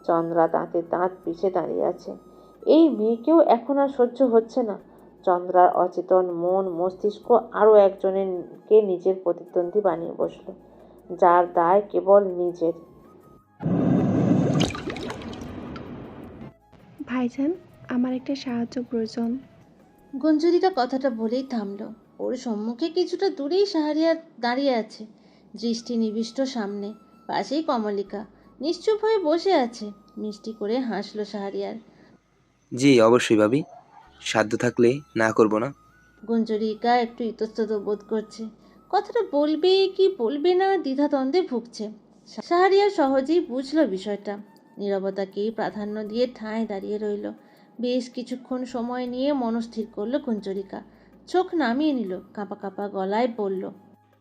চন্দ্রা দাঁতে দাঁত পিষে দাঁড়িয়ে আছে। এই মেয়েকেও এখন আর সহ্য হচ্ছে না। চন্দ্রার অচেতন মন মস্তিষ্ক আরও একজনকে নিজের প্রতিদ্বন্দ্বী বানিয়ে বসল, যার দায় কেবল নিজের। ভাইজান, আমার একটা সাহায্য প্রয়োজন। গুঞ্জরিকা কথাটা বলেই থামল। ওর সম্মুখে কিছুটা দূরেই শাহরিয়ার দাঁড়িয়ে আছে, দৃষ্টি নিবিষ্ট সামনে। পাশেই কমলিকা নিশ্চুপ হয়ে বসে আছে। মিষ্টি করে হাসলো শাহরিয়ার। জি অবশ্যই ভাবি, সাধ্য থাকলে না করব না। গুঞ্জরিকা একটু ইতস্তত বোধ করছে। কথাটা বলবে কি বলবে না দ্বিধাদ্বন্দ্বে ভুগছে। শাহরিয়ার সহজেই বুঝলো বিষয়টা। নীরবতাকেই প্রাধান্য দিয়ে ঠাঁই দাঁড়িয়ে রইল। বেশ কিছুক্ষণ সময় নিয়ে মনস্থির করলো গুঞ্জরিকা। চোখ নামিয়ে নিল, কাঁপা কাঁপা গলায় বলল,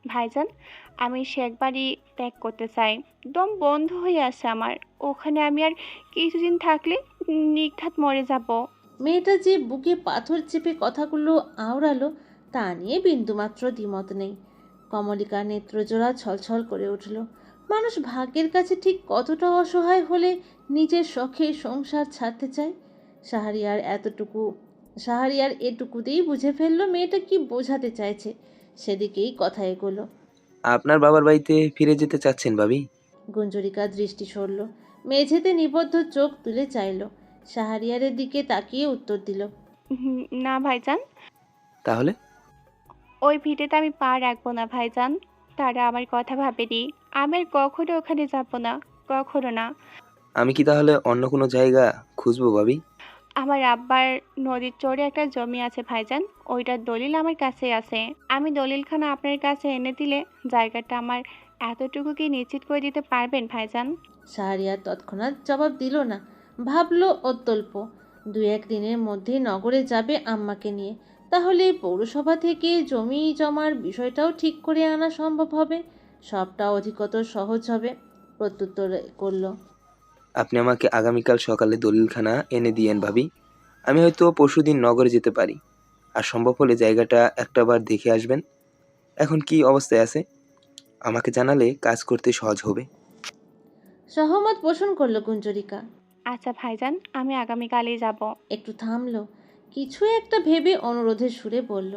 ভাইজান, আমি শেখ বাড়ি ত্যাগ করতে চাই। দম বন্ধ হয়ে আছে আমার। ওখানে আমি আর কিছুদিন থাকলে নিঘাত মরে যাব। মেয়েটা যে বুকে পাথর চেপে কথাগুলো আওড়ালো তা নিয়ে বিন্দুমাত্র দ্বিমত নেই। কমলিকার নেত্রজোড়া ছলছল করে উঠল। মানুষ ভাগ্যের কাছে ঠিক কতটা অসহায় হলে নিজের শখে সংসার ছাড়তে চায়। শাহরিয়ার এটুকুতেই বুঝে ফেললো মেয়েটা কি বোঝাতে চাইছে। সেদিকেই কথা এগোলো। আপনার বাবার বাড়িতে ফিরে যেতে চাচ্ছেন ভাবি? গুঞ্জরিকার দৃষ্টি সরল, মেঝেতে নিবদ্ধ চোখ তুলে চাইল। শাহরিয়ারের দিকে তাকিয়ে উত্তর দিল, না ভাইজান। তাহলে? ওই ভিটেতে আমি পা রাখবো না ভাইজান। তারা আমার কথা ভাবেনি। আমি আর কখনো ওখানে যাব না, কখনো না। আমি কি তাহলে অন্য কোনো জায়গা খুঁজবো ভাবি? আমার আব্বার নদীর চরে একটা জমি আছে ভাইজান, ওইটার দলিল আমার কাছে আছে। আমি দলিলখানা আপনার কাছে এনে দিলে জায়গাটা আমার এতটুকু কি নিশ্চিত করে দিতে পারবেন ভাইজান? শাহরিয়ার তৎক্ষণাৎ জবাব দিল না। ভাবলো অত্যল্প 2-1 দিনের মধ্যে নগরে যাবে আম্মাকে নিয়ে। তাহলে পৌরসভা থেকে জমি জমার বিষয়টাও ঠিক করে আনা সম্ভব হবে। সবটা অধিকতর সহজ হবে। প্রত্যুত্তর করল, আপনি আমাকে আগামীকাল সকালে দলিলখানা এনে দিয়েন ভাবি। আমি হয়তো পরশুদিন নগরে যেতে পারি, আর সম্ভব হলে জায়গাটা একটাবার দেখে আসবেন। এখন কি অবস্থায় আছে আমাকে জানালে কাজ করতে সহজ হবে। সহমত পোষণ করলো গুঞ্জরিকা। আচ্ছা ভাইজান, আমি আগামীকালই যাব। একটু থামলো, কিছু একটা ভেবে অনুরোধের সুরে বলল,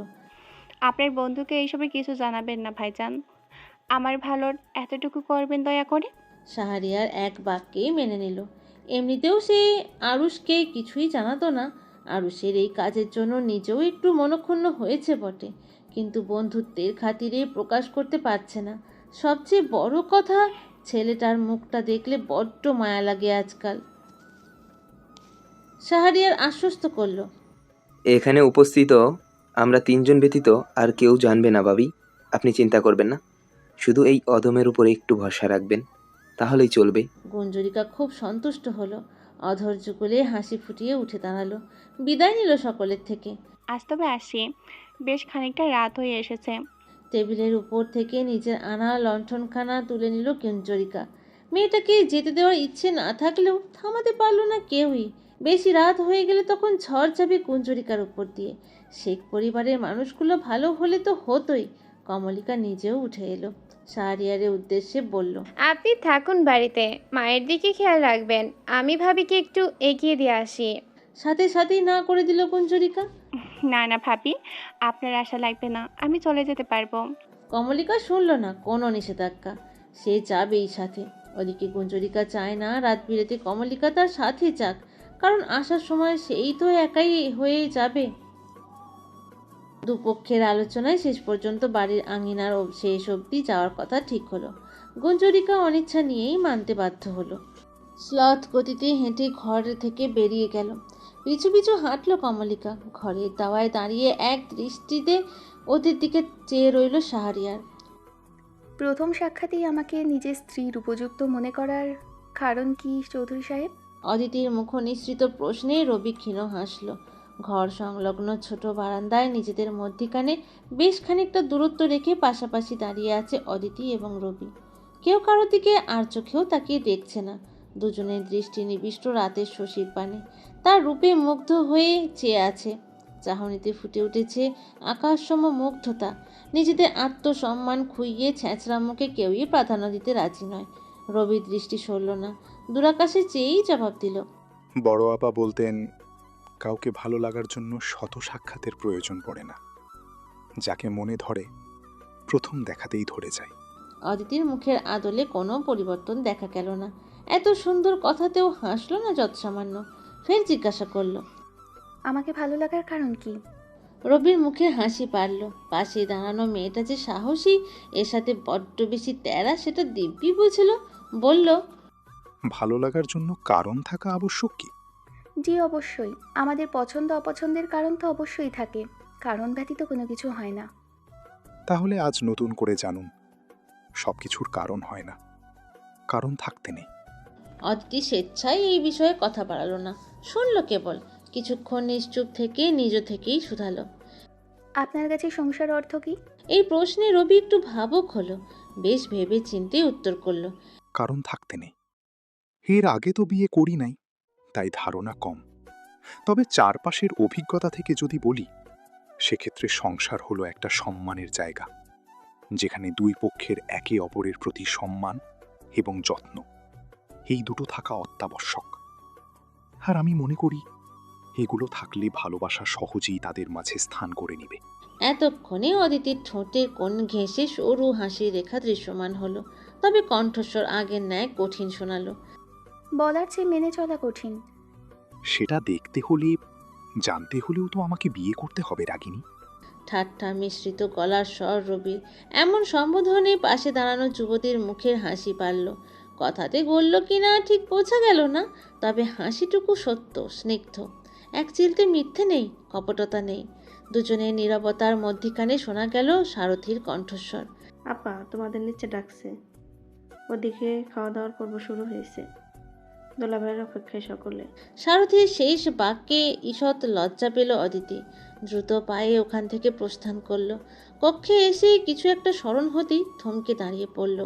আপনার বন্ধুকে এইসবে কিছু জানাবেন না ভাইজান। আমার ভালোর এতটুকু করবেন দয়া করে। শাহরিয়ার এক বাক্যেই মেনে নিল। এমনিতেও সে আরুষকে কিছুই জানাতো না। আরুষের এই কাজের জন্য নিজেও একটু মনক্ষুণ্ণ হয়েছে বটে, কিন্তু বন্ধুত্বের খাতিরে প্রকাশ করতে পারছে না। সবচেয়ে বড় কথা, ছেলেটার মুখটা দেখলে বড্ড মায়া লাগে আজকাল। শাহরিয়ার আশ্বস্ত করলো। এখানে উপস্থিত আমরা 3 জন ব্যতীত আর কেউ জানবে না ভাবি। আপনি চিন্তা করবেন না, শুধু এই অদমের উপরে একটু ভরসা রাখবেন, তাহলেই চলবে। গুঞ্জরিকা খুব সন্তুষ্ট হলো, অধৈর্য করে হাসি ফুটিয়ে উঠে দাঁড়ালো, বিদায় নিল সকলের থেকে। আজ তবে আসি, বেশ খানিকটা রাত হয়ে এসেছে। টেবিলের উপর থেকে নিজের আনা লণ্ঠনখানা তুলে নিল গুঞ্জরিকা। মেয়েটাকে যেতে দেওয়ার ইচ্ছে না থাকলেও থামাতে পারল না কেউই। বেশি রাত হয়ে গেলে তখন ঝড় যাবে গুঞ্জরিকার উপর দিয়ে। শেখ পরিবারের মানুষগুলো ভালো হলে তো হতোই। কমলিকা নিজেও উঠে এলো, শাহরিয়ারের উদ্দেশ্যে বলল, আপনি থাকুন বাড়িতে, মায়ের দিকে খেয়াল রাখবেন। আমি ভাবিকে একটু এগিয়ে দিয়ে আসি। সাথে সাথেই না করে দিল গুঞ্জরিকা। না না ভাবি, আপনার আশা লাগবে না, আমি চলে যেতে পারবো। কমলিকা শুনল না কোনো নিষেধাজ্ঞা, সে যাবেই সাথে। ওদিকে গুঞ্জরিকা চায় না রাত বিরেতে কমলিকা তার সাথে যাক, কারণ আসার সময় সেই তো একাই হয়ে যাবে। দুপক্ষের আলোচনায় শেষ পর্যন্ত বাড়ির আঙিনার শেষ অবধি যাওয়ার কথা ঠিক হলো। গুঞ্জরিকা অনিচ্ছা নিয়েই মানতে বাধ্য হলো। স্লথ গতিতে হেঁটে ঘর থেকে বেরিয়ে গেল। পিছু পিছু হাঁটলো কমলিকা। ঘরের দাওয়ায় দাঁড়িয়ে এক দৃষ্টিতে ওদের দিকে চেয়ে রইল শাহরিয়ার। প্রথম সাক্ষাতেই আমাকে নিজের স্ত্রীর উপযুক্ত মনে করার কারণ কি চৌধুরী সাহেব? অদিতির মুখ নিঃসৃত প্রশ্নে রবি ক্ষীণ হাসল। ঘর সংলগ্ন ছোট বারান্দায় নিজেদের মধ্যিখানে বেশ খানিকটা দূরত্ব রেখে পাশাপাশি দাঁড়িয়ে আছে অদিতি এবং রবি। কেউ কারোর দিকে আর চোখেও তাকিয়ে দেখছে না। দুজনের দৃষ্টি নিবিষ্ট রাতের শশীর পানে। তার রূপে মুগ্ধ হয়ে চেয়ে আছে। চাহনিতে ফুটে উঠেছে আকাশসম মুগ্ধতা। নিজেদের আত্মসম্মান খুইয়ে ছ্যাঁচড়া মুখে কেউই প্রাধান্য দিতে রাজি নয়। রবির দৃষ্টি সরল না, দূরাকাশে চেয়েই জবাব দিল, বড় আপা বলতেন, কাউকে ভালো লাগার জন্য শত সাক্ষাতের প্রয়োজন পড়ে না, যাকে মনে ধরে প্রথম দেখাতেই ধরে যায়। অদিতির মুখের আদলে কোনো পরিবর্তন দেখা গেল না। এত সুন্দর কথাতেও হাসলো না যৎসামান্য। ফের জিজ্ঞাসা করলো, আমাকে ভালো লাগার কারণ কি? রবির মুখে হাসি পারল। পাশে দাঁড়ানো মেয়েটা যে সাহসী, এর সাথে বড্ড বেশি তেরা, সেটা দিব্যি বুঝল। বলল, ভালো লাগার জন্য কারণ থাকা আবশ্যক কি? জি অবশ্যই, আমাদের পছন্দ অপছন্দের কারণ তো অবশ্যই থাকে, কারণ ব্যতীত কোনো কিছু হয় না। তাহলে আজ নতুন করে জানুন, সবকিছুর কারণ হয় না, কারণ থাকতে নেই। অদিতি স্বেচ্ছায় এই বিষয়ে কথা বাড়ালো না, শুনল কেবল। কিছুক্ষণ নিশ্চুপ থেকে নিজ থেকেই শুধালো, আপনার কাছে সংসার অর্থ কি? এই প্রশ্নে রবি একটু ভাবুক হলো। বেশ ভেবে চিন্তে উত্তর করল, কারণ থাকতে নেই। এর আগে তো বিয়ে করি নাই, তাই ধারণা কম। তবে চারপাশের অভিজ্ঞতা থেকে যদি বলি, সেক্ষেত্রে সংসার হলো একটা সম্মানের জায়গা, যেখানে দুই পক্ষের একে অপরের প্রতি সম্মান এবং যত্ন, এই দুটো থাকা অত্যাবশ্যক। আর আমি মনে করি এগুলো থাকলে ভালোবাসা সহজেই তাদের মাঝে স্থান করে নিবে। এতক্ষণে অদিতির ঠোঁটের কোণ ঘেঁষে সরু হাসির রেখা দৃশ্যমান হলো, তবে কণ্ঠস্বর আগের ন্যায় কঠিন শোনালো। বলার চেয়ে মেনে চলা কঠিন। সেটা দেখতে হলে, জানতে হলেও তো আমাকে বিয়ে করতে হবে রাগিনী। ঠাট্টা মিশ্রিত গলার স্বর রবির। এমন সম্বোধনে পাশে দাঁড়ানো যুবতীর মুখের হাসি পারল। কথাতে গলল কিনা ঠিক বোঝা গেল না, তবে হাসিটুকু সত্য, স্নিগ্ধ। এক চিলতে মিথ্যে নেই, কপটতা নেই। দুজনের নীরবতার মধ্যিখানে শোনা গেল সারথীর কণ্ঠস্বর, আপা তোমাদের নিচে ডাকছে। ওদিকে খাওয়া দাওয়ার পর্ব শুরু হয়েছে, দোলাভাইয়ের অপেক্ষায় সকলে। সারথীর শেষ বাক্যে ঈষৎ লজ্জা পেল অদিতি। দ্রুত পায়ে ওখান থেকে প্রস্থান করলো। কক্ষে এসে কিছু একটা স্মরণ হতেই থমকে দাঁড়িয়ে পড়ল।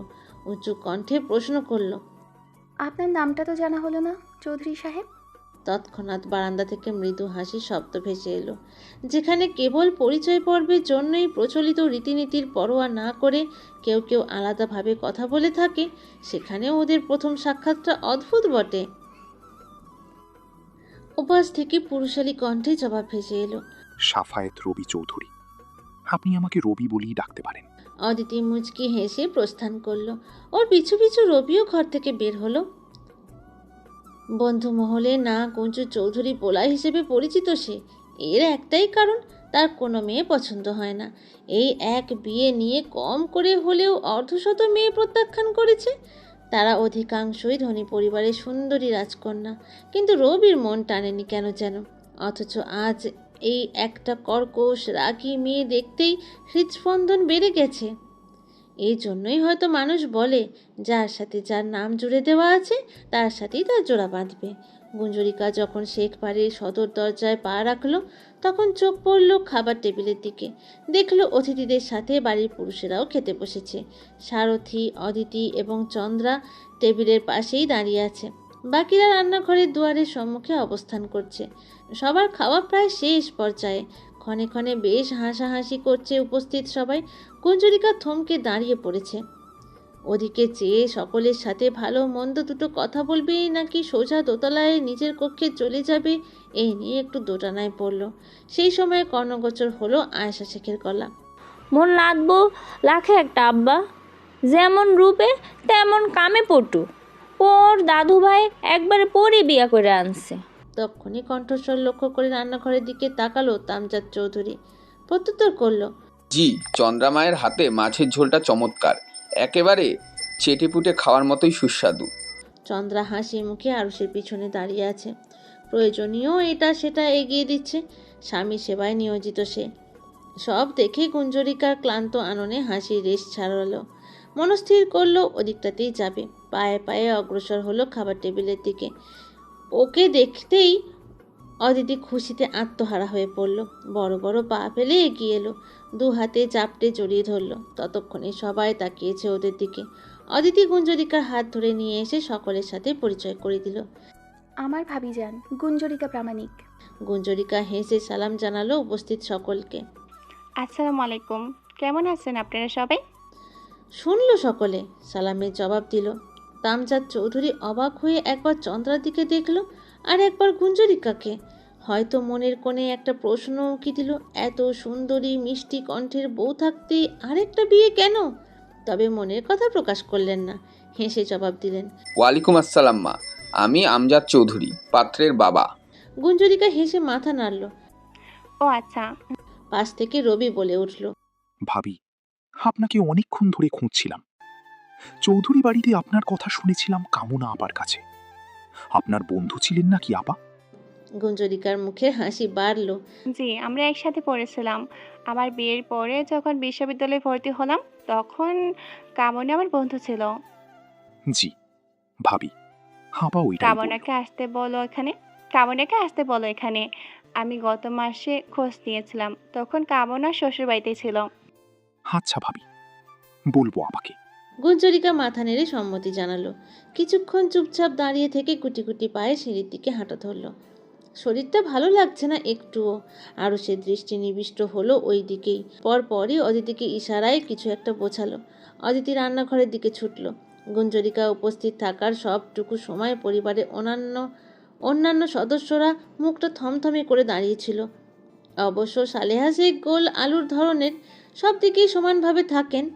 উঁচু কণ্ঠে প্রশ্ন করল, আপনার নামটা তো জানা হলো না চৌধুরী সাহেব? তৎক্ষণাৎ বারান্দা থেকে মৃদু হাসির শব্দ ভেসে এলো। যেখানে কেবল পরিচয় পর্বের জন্যই প্রচলিত রীতিনীতির পরোয়া না করে কেউ কেউ আলাদাভাবে কথা বলে থাকে, সেখানেও ওদের প্রথম সাক্ষাৎটা অদ্ভুত বটে। উপাস থেকে পুরুষালী কণ্ঠে জবাব ভেসে এলো, সাফায়েত রবি চৌধুরী। আপনি আমাকে রবি বলেই ডাকতে পারেন। অদিতি মুচকি হেসে প্রস্থান করলো। ওর পিছু পিছু রবিও ঘর থেকে বের হলো। বন্ধু মহলে না কুঞ্চু চৌধুরী পোলা হিসেবে পরিচিত সে। এর একটাই কারণ, তার কোনো মেয়ে পছন্দ হয় না। এই এক বিয়ে নিয়ে কম করে হলেও অর্ধশত মেয়ে প্রত্যাখ্যান করেছে। তারা অধিকাংশই ধনী পরিবারের সুন্দরী রাজকন্যা, কিন্তু রবির মন টানেনি কেন যেন। অথচ আজ এই একটা কর্কশ রাগী মেয়ে দেখতেই হৃদস্পন্দন বেড়ে গেছে। এই জন্যই হয়তো মানুষ বলে, যার সাথে যার নাম জুড়ে দেওয়া আছে তার সাথেই তার জোড়া বাঁধবে। গুঞ্জরিকা যখন শেখ বাড়ির সদর দরজায় পা রাখলো, তখন চোখ পড়ল খাবার টেবিলের দিকে। দেখলো অতিথিদের সাথে বাড়ির পুরুষেরাও খেতে বসেছে। সারথি, অদিতি এবং চন্দ্রা টেবিলের পাশেই দাঁড়িয়ে আছে। বাকিরা রান্নাঘরের দুয়ারের সম্মুখে অবস্থান করছে। সবার খাওয়া প্রায় শেষ পর্যায়ে। ক্ষণে ক্ষণে বেশ হাসাহাসি করছে উপস্থিত সবাই। কুঞ্জরিকা থমকে দাঁড়িয়ে পড়েছে। ওদিকে চেয়ে সকলের সাথে ভালো মন্দ দুটো কথা বলবে নাকি সোজা দোতলায় নিজের কক্ষে চলে যাবে, এই নিয়ে একটু দোটানায় পড়ল। সেই সময় কর্ণগোচর হলো আয়েশা শেখের গলা। মন লাদবো লাখে একটা আব্বা, যেমন রূপে তেমন কামে পটু। ওর দাদু ভাই একবারে পরই বিয়া করে আনছে। তখনই কণ্ঠস্বর লক্ষ্য করে রান্নাঘরের দিকে তাকালো তামজাদ চৌধুরী। প্রত্যুত্তর করলো, জি, চন্দ্রামায়ের হাতে মাছের ঝোলটা চমৎকার, একেবারে চেটেপুটে খাওয়ার মতোই সুস্বাদু। চন্দ্রা হাসি মুখে আরুষের পিছনে দাঁড়িয়ে আছে। প্রয়োজনীয় এটা সেটা এগিয়ে দিচ্ছে। স্বামী সেবায় নিয়োজিত সে। সব দেখে কুঞ্জরিকার ক্লান্ত আননে হাসির রেশ ছাড়ালো। মনস্থির করলো ওদিকটাতেই যাবে। পায়ে পায়ে অগ্রসর হলো খাবার টেবিলের দিকে। ওকে দেখতেই অদিতি খুশিতে আত্মহারা হয়ে পড়ল। বড় বড় পা ফেলে এগিয়ে এলো, দু হাতে চাপটে জড়িয়ে ধরলো। ততক্ষণে সবাই তাকিয়েছে ওদের দিকে। অদিতি গুঞ্জরিকার হাত ধরে নিয়ে এসে সকলের সাথে পরিচয় করে দিল। আমার ভাবিজান গুঞ্জরিকা প্রামাণিক। গুঞ্জরিকা হেসে সালাম জানালো উপস্থিত সকলকে। আসসালামু আলাইকুম, কেমন আছেন আপনারা সবাই? শুনল সকলে, সালামের জবাব দিল। তামজাদ চৌধুরী অবাক হয়ে একবার চন্দ্রার দিকে দেখল, আর একবার গুঞ্জরিকাকে। হয়তো মনের কোণে একটা প্রশ্ন উঁকি দিল, এত সুন্দরী মিষ্টি কণ্ঠের বউ থাকতে আরেকটা বিয়ে কেন? তবে মনের কথা প্রকাশ করলেন না, হেসে জবাব দিলেন, ওয়ালাইকুম আসসালাম মা, আমি আমজাদ চৌধুরী, পাত্রের বাবা। গুঞ্জরিকা হেসে মাথা নাড়ল। ও আচ্ছা। পাশ থেকে রবি বলে উঠল, ভাবি, আপনাকে অনেকক্ষণ ধরে খুঁজছিলাম। চৌধুরী বাড়িতে আপনার কথা শুনেছিলাম কামনা আপার কাছে। আপনার বন্ধু ছিলেন নাকি আপা? গুঞ্জরিকার মুখে হাসি বাড়ল। জি, আমরা একসাথে পড়েছিলাম। আমার বিয়ের পরে যখন বিশ্ববিদ্যালয়ে ভর্তি হলাম, তখন কামনা আমার বন্ধু ছিল। জি ভাবি, আপা ওইটাই বলল। কামনাকে আসতে বলো এখানে। আমি গত মাসে খোঁজ নিয়েছিলাম, তখন কামনা শ্বশুর বাড়িতে ছিল। আচ্ছা ভাবি, বলবো আপাকে। গুঞ্জরিকা মাথা নেড়ে সম্মতি জানালো। কিছুক্ষণ চুপচাপ দাঁড়িয়ে থেকে কুটি কুটি পায়ে সিঁড়ির দিকে হাঁটা ধরল। শরীরটা ভালো লাগছে না একটুও। আরও সে দৃষ্টি নিবিষ্ট হলো ওই দিকেই। পরপরই অদিতিকে ইশারায় কিছু একটা বোঝালো। অদিতি রান্নাঘরের দিকে ছুটল। গুঞ্জরিকা উপস্থিত থাকার সবটুকু সময় পরিবারের অন্যান্য সদস্যরা মুখটা থমথমে করে দাঁড়িয়েছিল। অবশ্য সালেহা শেখ গোল আলুর ধরনের সব দিকেই সমানভাবে থাকেন।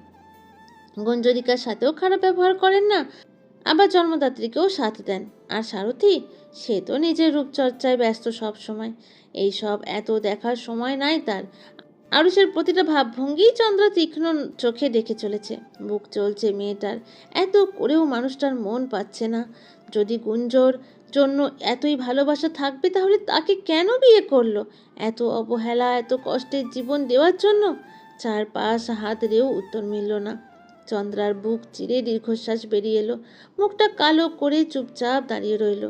গুঞ্জরিকার সাথেও খারাপ ব্যবহার করেন না, আবার জন্মদাত্রীকেও সাথ দেন। আর সারথি, সে তো নিজের রূপচর্চায় ব্যস্ত সব সময়। এই সব এত দেখার সময় নাই তার। আরুষের প্রতিটা ভাবভঙ্গি চন্দ্রা তীক্ষ্ণ চোখে দেখে চলেছে। বুক চলছে মেয়েটার, এত করেও মানুষটার মন পাচ্ছে না। যদি গুঞ্জর জন্য এতই ভালোবাসা থাকবে, তাহলে তাকে কেন বিয়ে করলো? এত অবহেলা, এত কষ্টের জীবন দেওয়ার জন্য? চারপাশ হাত রেও উত্তর মিলল না। চন্দ্রার বুক চিরে দীর্ঘশ্বাস বেরিয়ে এলো। মুখটা কালো করে চুপচাপ দাঁড়িয়ে রইল।